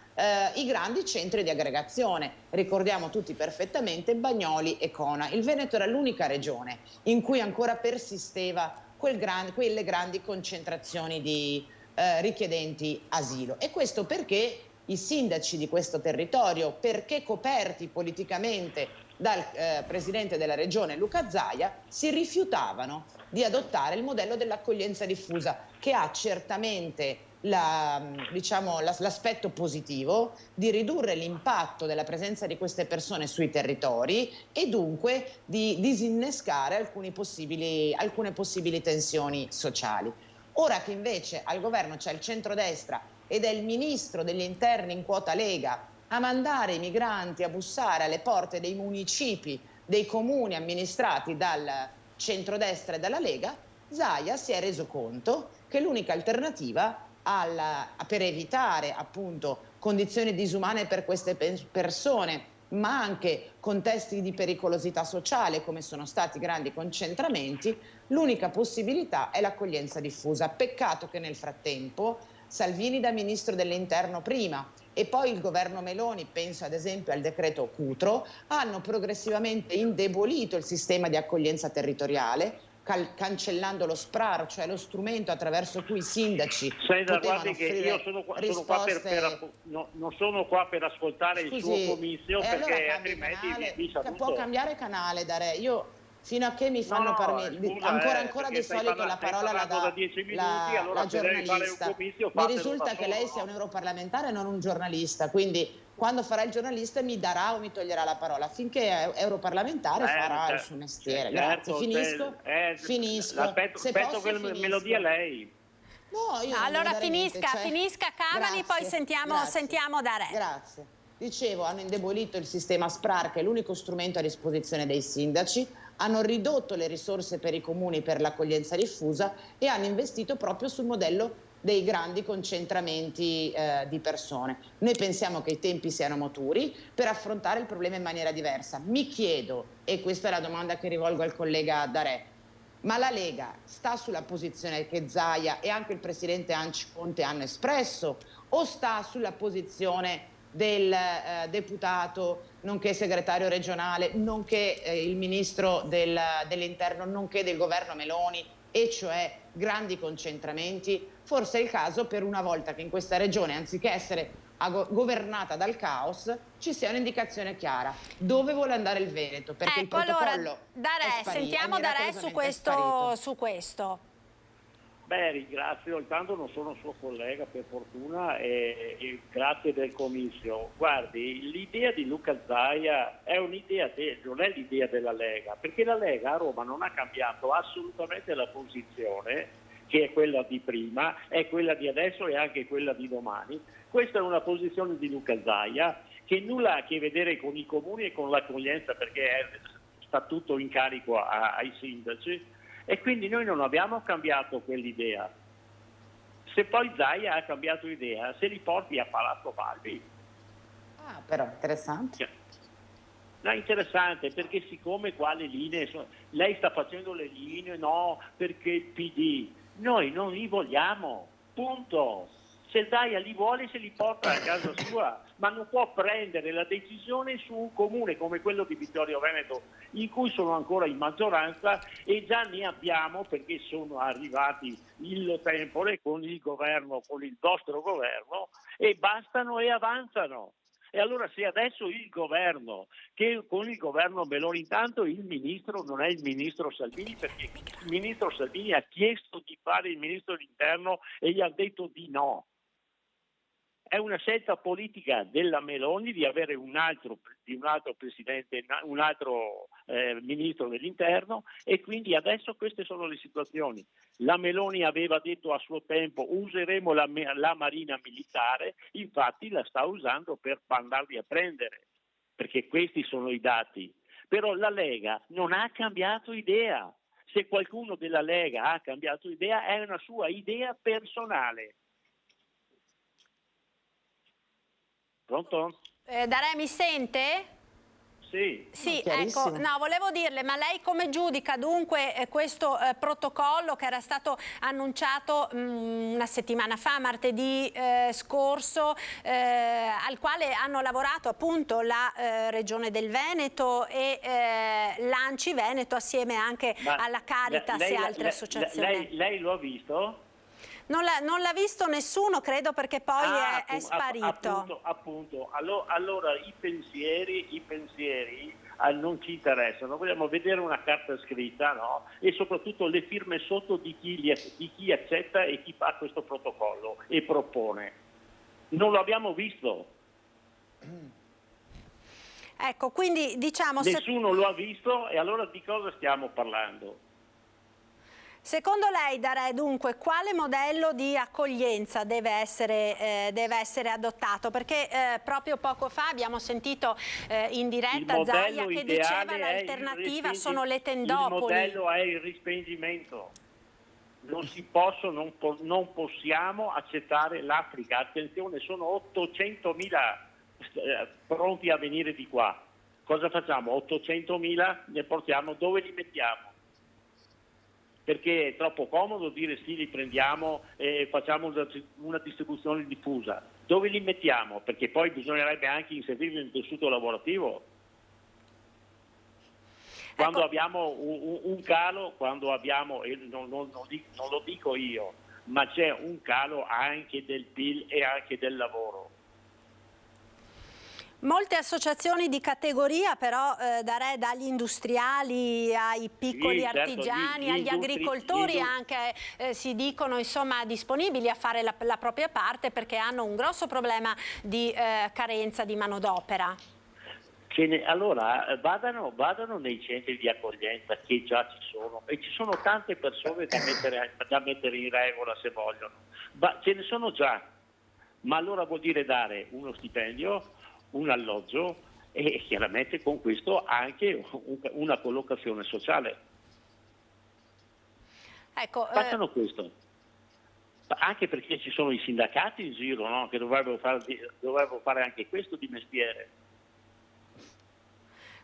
i grandi centri di aggregazione. Ricordiamo tutti perfettamente Bagnoli e Cona. Il Veneto era l'unica regione in cui ancora persisteva quelle grandi concentrazioni di richiedenti asilo. E questo perché i sindaci di questo territorio, perché coperti politicamente dal presidente della regione Luca Zaia, si rifiutavano di adottare il modello dell'accoglienza diffusa, che ha certamente l'aspetto positivo di ridurre l'impatto della presenza di queste persone sui territori e dunque di disinnescare alcune possibili tensioni sociali. Ora che invece al governo c'è il centrodestra ed è il ministro degli interni in quota Lega a mandare i migranti a bussare alle porte dei municipi, dei comuni amministrati dal centrodestra e dalla Lega, Zaia si è reso conto che l'unica alternativa per evitare appunto condizioni disumane per queste persone, ma anche contesti di pericolosità sociale come sono stati grandi concentramenti, l'unica possibilità è l'accoglienza diffusa. Peccato che nel frattempo Salvini da ministro dell'interno prima e poi il governo Meloni, penso ad esempio al decreto Cutro, hanno progressivamente indebolito il sistema di accoglienza territoriale, cancellando lo SPRAR, cioè lo strumento attraverso cui i sindaci potevano offrire io sono qua non sono qua per ascoltare il suo comizio, perché allora altrimenti vi saluto. può cambiare canale, Io fino a che mi fanno ancora di solito la parola la dà la giornalista. Mi risulta che lei sia un europarlamentare e non un giornalista, quindi quando farà il giornalista mi darà o mi toglierà la parola. Finché è europarlamentare farà il suo mestiere. Grazie, finisco. Aspetto che me lo dia lei. No, io allora finisca Cavani, poi sentiamo da Re. Grazie. Dicevo, hanno indebolito il sistema SPRAR, che è l'unico strumento a disposizione dei sindaci, hanno ridotto le risorse per i comuni per l'accoglienza diffusa e hanno investito proprio sul modello dei grandi concentramenti di persone. Noi pensiamo che i tempi siano maturi per affrontare il problema in maniera diversa. Mi chiedo, e questa è la domanda che rivolgo al collega Darè, ma la Lega sta sulla posizione che Zaia e anche il presidente Anci Conte hanno espresso, o sta sulla posizione del deputato, nonché segretario regionale, nonché il ministro dell'interno, nonché del governo Meloni, e cioè grandi concentramenti? Forse è il caso, per una volta, che in questa regione, anziché essere governata dal caos, ci sia un'indicazione chiara. Dove vuole andare il Veneto? Perché il protocollo è sparito, sentiamo Darè su questo. Beh, ringrazio, intanto non sono suo collega per fortuna e grazie del comizio. Guardi, l'idea di Luca Zaia è un'idea, non è l'idea della Lega, perché la Lega a Roma non ha cambiato assolutamente la posizione, che è quella di prima, è quella di adesso e anche quella di domani. Questa è una posizione di Luca Zaia che nulla ha a che vedere con i comuni e con l'accoglienza, perché sta tutto in carico ai sindaci. E quindi noi non abbiamo cambiato quell'idea. Se poi Zaia ha cambiato idea, se li porti a Palazzo Balbi. Ah, però interessante. No, interessante, perché siccome qua le linee lei sta facendo le linee, no, perché il PD, noi non li vogliamo, punto. Se Zaia li vuole, se li porta a casa sua, ma non può prendere la decisione su un comune come quello di Vittorio Veneto, in cui sono ancora in maggioranza e già ne abbiamo, perché sono arrivati il tempore con il governo, con il nostro governo, e bastano e avanzano. E allora se adesso il governo, che con il governo Meloni, intanto il ministro non è il ministro Salvini, perché il ministro Salvini ha chiesto di fare il ministro dell'interno e gli ha detto di no. È una scelta politica della Meloni di avere un altro presidente, un altro ministro dell'interno, e quindi adesso queste sono le situazioni. La Meloni aveva detto a suo tempo useremo la Marina militare, infatti la sta usando per andarli a prendere, perché questi sono i dati. Però la Lega non ha cambiato idea. Se qualcuno della Lega ha cambiato idea è una sua idea personale. Pronto? Darè, mi sente? Sì, ecco, no, volevo dirle, ma lei come giudica dunque questo protocollo che era stato annunciato una settimana fa, martedì scorso, al quale hanno lavorato appunto la Regione del Veneto e l'Anci Veneto assieme anche alla Caritas e altre associazioni? Lei lo ha visto? Non l'ha visto nessuno, credo, perché poi è sparito. Appunto. Allora i pensieri non ci interessano, vogliamo vedere una carta scritta, no? E soprattutto le firme sotto di chi accetta e chi fa questo protocollo e propone. Non lo abbiamo visto. Ecco, quindi diciamo... Nessuno lo ha visto, e allora di cosa stiamo parlando? Secondo lei, Darè, dunque, quale modello di accoglienza deve essere adottato? Perché proprio poco fa abbiamo sentito in diretta Zaia che diceva l'alternativa sono le tendopoli. Il modello è il respingimento. Non possiamo accettare l'Africa. Attenzione, sono 800.000 pronti a venire di qua. Cosa facciamo? 800.000 ne portiamo, dove li mettiamo? perché è troppo comodo dire sì, li prendiamo e facciamo una distribuzione diffusa. Dove li mettiamo? Perché poi bisognerebbe anche inserirli nel tessuto lavorativo. Quando abbiamo un calo, quando abbiamo, non lo dico io, ma c'è un calo anche del PIL e anche del lavoro. Molte associazioni di categoria però dagli industriali ai piccoli artigiani, agli agricoltori anche si dicono insomma disponibili a fare la propria parte perché hanno un grosso problema di carenza di manodopera. Allora vadano nei centri di accoglienza che già ci sono e ci sono tante persone da mettere in regola se vogliono, ce ne sono già, ma allora vuol dire dare uno stipendio, un alloggio e chiaramente con questo anche una collocazione sociale. Ecco, facciano questo, anche perché ci sono i sindacati in giro, no? Che dovrebbero fare anche questo di mestiere.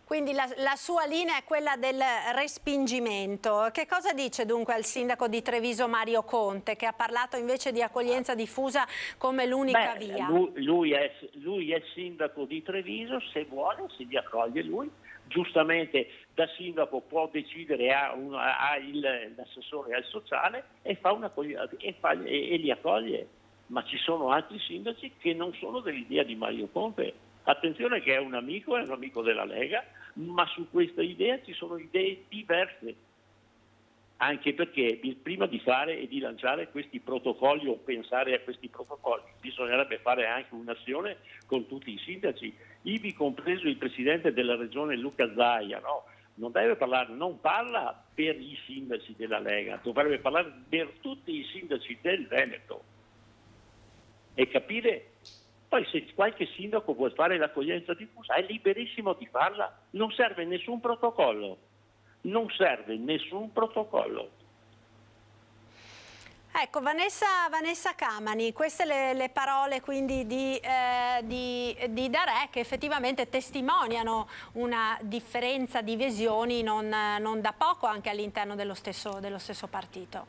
Quindi la sua linea è quella del respingimento. Che cosa dice dunque al sindaco di Treviso Mario Conte, che ha parlato invece di accoglienza diffusa come l'unica via? Lui è sindaco di Treviso, se vuole, se li accoglie lui. Giustamente da sindaco può decidere l'assessore al sociale e li accoglie. Ma ci sono altri sindaci che non sono dell'idea di Mario Conte. Attenzione che è un amico della Lega, ma su questa idea ci sono idee diverse, anche perché prima di fare e di lanciare questi protocolli o pensare a questi protocolli bisognerebbe fare anche un'azione con tutti i sindaci, ivi compreso il presidente della regione Luca Zaia, no? Non parla per i sindaci della Lega, dovrebbe parlare per tutti i sindaci del Veneto e capire. Poi se qualche sindaco vuole fare l'accoglienza diffusa è liberissimo di farla, non serve nessun protocollo, Ecco, Vanessa Camani, queste le parole quindi di Darè che effettivamente testimoniano una differenza di visioni non da poco anche all'interno dello stesso partito.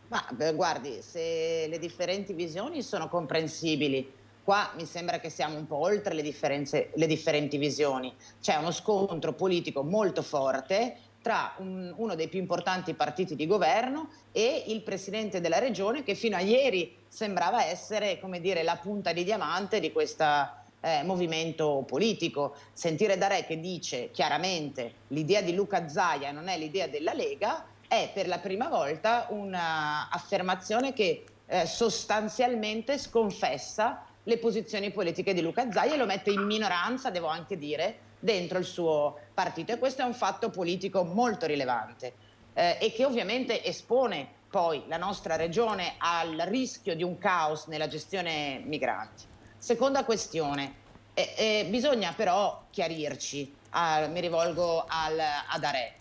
Ma guardi, se le differenti visioni sono comprensibili, qua mi sembra che siamo un po' oltre le differenti visioni. C'è uno scontro politico molto forte tra uno dei più importanti partiti di governo e il presidente della regione che fino a ieri sembrava essere, come dire, la punta di diamante di questo movimento politico. Sentire Darè che dice chiaramente l'idea di Luca Zaia non è l'idea della Lega è per la prima volta un'affermazione che sostanzialmente sconfessa le posizioni politiche di Luca Zaia e lo mette in minoranza, devo anche dire, dentro il suo partito. E questo è un fatto politico molto rilevante e che ovviamente espone poi la nostra regione al rischio di un caos nella gestione migranti. Seconda questione, bisogna però chiarirci, mi rivolgo a Darè.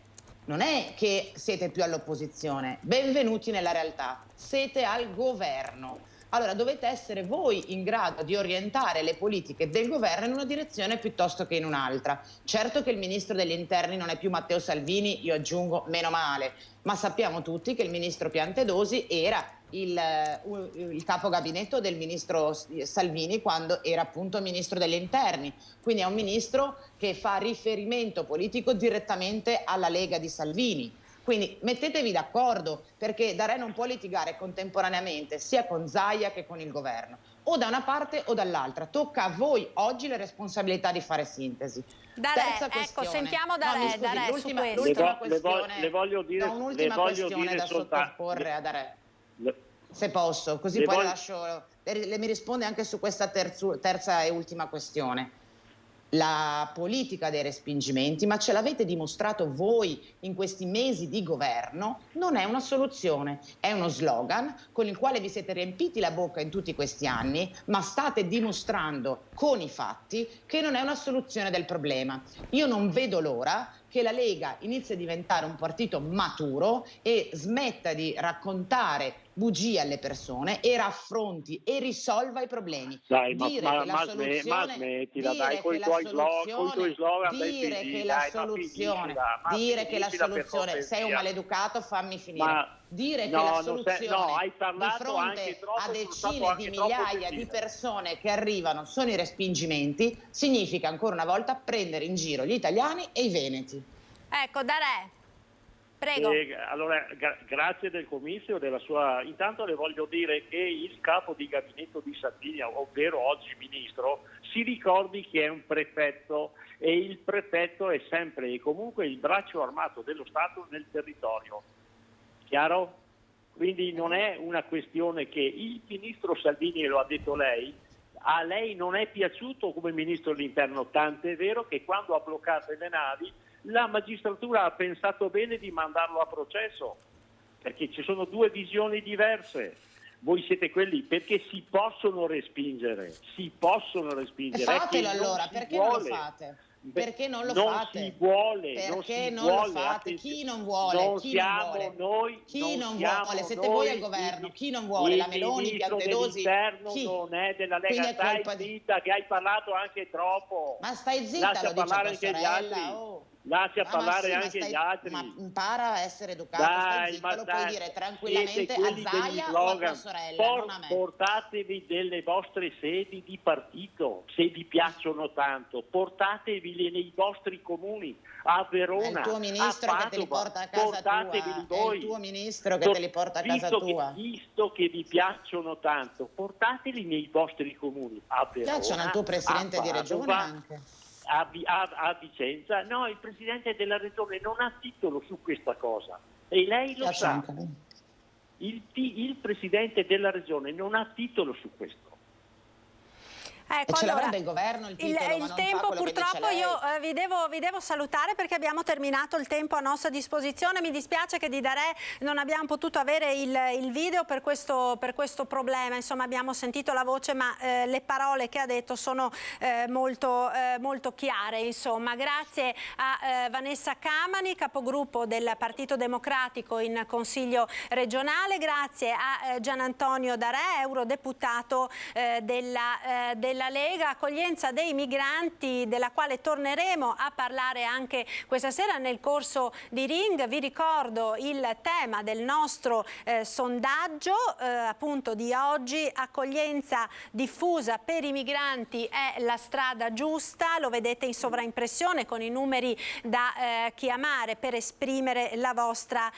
Non è che siete più all'opposizione, benvenuti nella realtà, siete al governo. Allora dovete essere voi in grado di orientare le politiche del governo in una direzione piuttosto che in un'altra. Certo che il ministro degli interni non è più Matteo Salvini, io aggiungo meno male, ma sappiamo tutti che il ministro Piantedosi era il capo gabinetto del ministro Salvini quando era appunto ministro degli interni, quindi è un ministro che fa riferimento politico direttamente alla Lega di Salvini. Quindi mettetevi d'accordo, perché Darè non può litigare contemporaneamente sia con Zaia che con il governo, o da una parte o dall'altra. Tocca a voi oggi la responsabilità di fare sintesi. Darè, ecco, sentiamo Darè, l'ultima questione, le voglio dire, un'ultima questione da sottoporre a Darè, se posso, così poi le mi risponde anche su questa terza e ultima questione. La politica dei respingimenti, ma ce l'avete dimostrato voi in questi mesi di governo, non è una soluzione, è uno slogan con il quale vi siete riempiti la bocca in tutti questi anni, ma state dimostrando con i fatti che non è una soluzione del problema. Io non vedo l'ora che la Lega inizi a diventare un partito maturo e smetta di raccontare bugie alle persone e raffronti e risolva i problemi. Dai, dire che la soluzione, smettila, dai, con i tuoi slogan, dire che la soluzione, sei un maleducato, fammi finire. Dire che la soluzione hai parlato di fronte anche troppo, a decine di migliaia di persone che arrivano sono i respingimenti, significa ancora una volta prendere in giro gli italiani e i veneti. Ecco, Darè. Prego. Allora, grazie del comizio, della sua... Intanto le voglio dire che il capo di gabinetto di Salvini, ovvero oggi ministro, si ricordi che è un prefetto e il prefetto è sempre e comunque il braccio armato dello Stato nel territorio. Chiaro? Quindi non è una questione che il ministro Salvini, lo ha detto lei, a lei non è piaciuto come ministro dell'interno, tant'è vero che quando ha bloccato le navi la magistratura ha pensato bene di mandarlo a processo, perché ci sono due visioni diverse. Voi siete quelli, perché si possono respingere. E fatelo allora, perché non lo fate? Perché non lo fate? Si vuole, perché non lo fate? Chi non vuole? Non chi siamo non vuole? noi. Chi non vuole? Siete voi al governo. Chi non vuole? La Meloni, Piantedosi? Chi? Non è della Lega. Stai zitta, che hai parlato anche troppo. Ma stai zitta, lascia lo dice parlare tua anche sorella. gli altri. Lascia parlare anche gli altri. Ma impara a essere educato, stai zitta, lo puoi dire tranquillamente a Zaia o a tua sorella, non a me. Portatevi delle vostre sedi di partito, se vi piacciono tanto, portatevi nei vostri comuni, a Verona, è il tuo ministro a Padova, che te li porta a casa tua. Voi. È il tuo ministro che te li porta a casa tua. Visto che vi piacciono tanto, portateli nei vostri comuni, a Verona, piacciono al tuo presidente di regione anche. A Vicenza. No, il presidente della regione non ha titolo su questa cosa e lei lo sa. Il presidente della regione non ha titolo su questo. Ecco, e ce allora, l'avrebbe il governo il titolo, il tempo purtroppo io vi devo salutare perché abbiamo terminato il tempo a nostra disposizione. Mi dispiace che di Darè non abbiamo potuto avere il video per questo problema. Insomma, abbiamo sentito la voce, ma le parole che ha detto sono molto chiare. Insomma, grazie a Vanessa Camani, capogruppo del Partito Democratico in Consiglio regionale, grazie a Gianantonio Darè, eurodeputato della Lega, accoglienza dei migranti, della quale torneremo a parlare anche questa sera nel corso di Ring. Vi ricordo il tema del nostro sondaggio appunto di oggi: accoglienza diffusa per i migranti è la strada giusta? Lo vedete in sovraimpressione con i numeri da chiamare per esprimere la vostra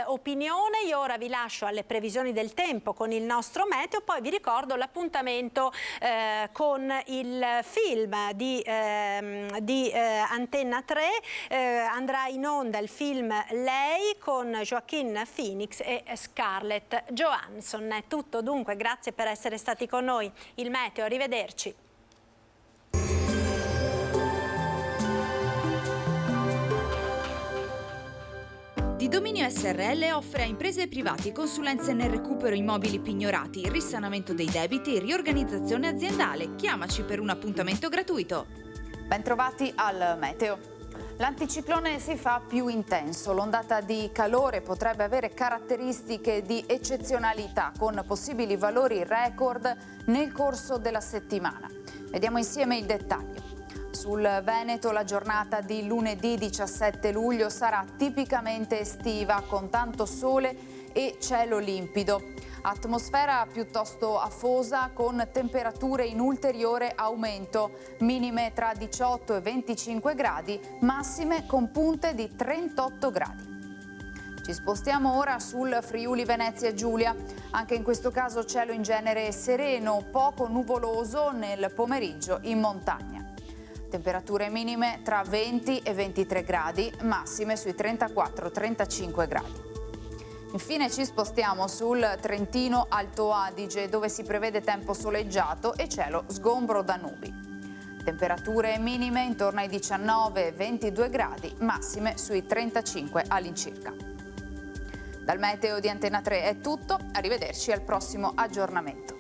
opinione. Io ora vi lascio alle previsioni del tempo con il nostro meteo, poi vi ricordo l'appuntamento con il film di Antenna 3, andrà in onda il film Lei con Joaquin Phoenix e Scarlett Johansson. È tutto dunque, grazie per essere stati con noi. Il meteo, arrivederci. Di Dominio SRL offre a imprese e privati consulenze nel recupero immobili pignorati, risanamento dei debiti e riorganizzazione aziendale. Chiamaci per un appuntamento gratuito. Bentrovati al meteo. L'anticiclone si fa più intenso, l'ondata di calore potrebbe avere caratteristiche di eccezionalità con possibili valori record nel corso della settimana. Vediamo insieme il dettaglio. Sul Veneto la giornata di lunedì 17 luglio sarà tipicamente estiva con tanto sole e cielo limpido. Atmosfera piuttosto afosa con temperature in ulteriore aumento, minime tra 18 e 25 gradi, massime con punte di 38 gradi. Ci spostiamo ora sul Friuli Venezia Giulia. Anche in questo caso cielo in genere sereno, poco nuvoloso nel pomeriggio in montagna. Temperature minime tra 20 e 23 gradi, massime sui 34-35 gradi. Infine ci spostiamo sul Trentino Alto Adige, dove si prevede tempo soleggiato e cielo sgombro da nubi. Temperature minime intorno ai 19-22 gradi, massime sui 35 all'incirca. Dal meteo di Antenna 3 è tutto, arrivederci al prossimo aggiornamento.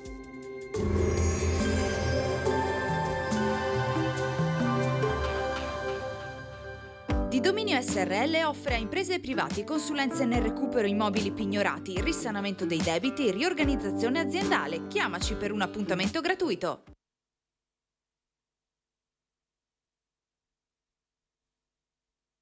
Di Di Dominio SRL offre a imprese e privati consulenze nel recupero immobili pignorati, risanamento dei debiti e riorganizzazione aziendale. Chiamaci per un appuntamento gratuito.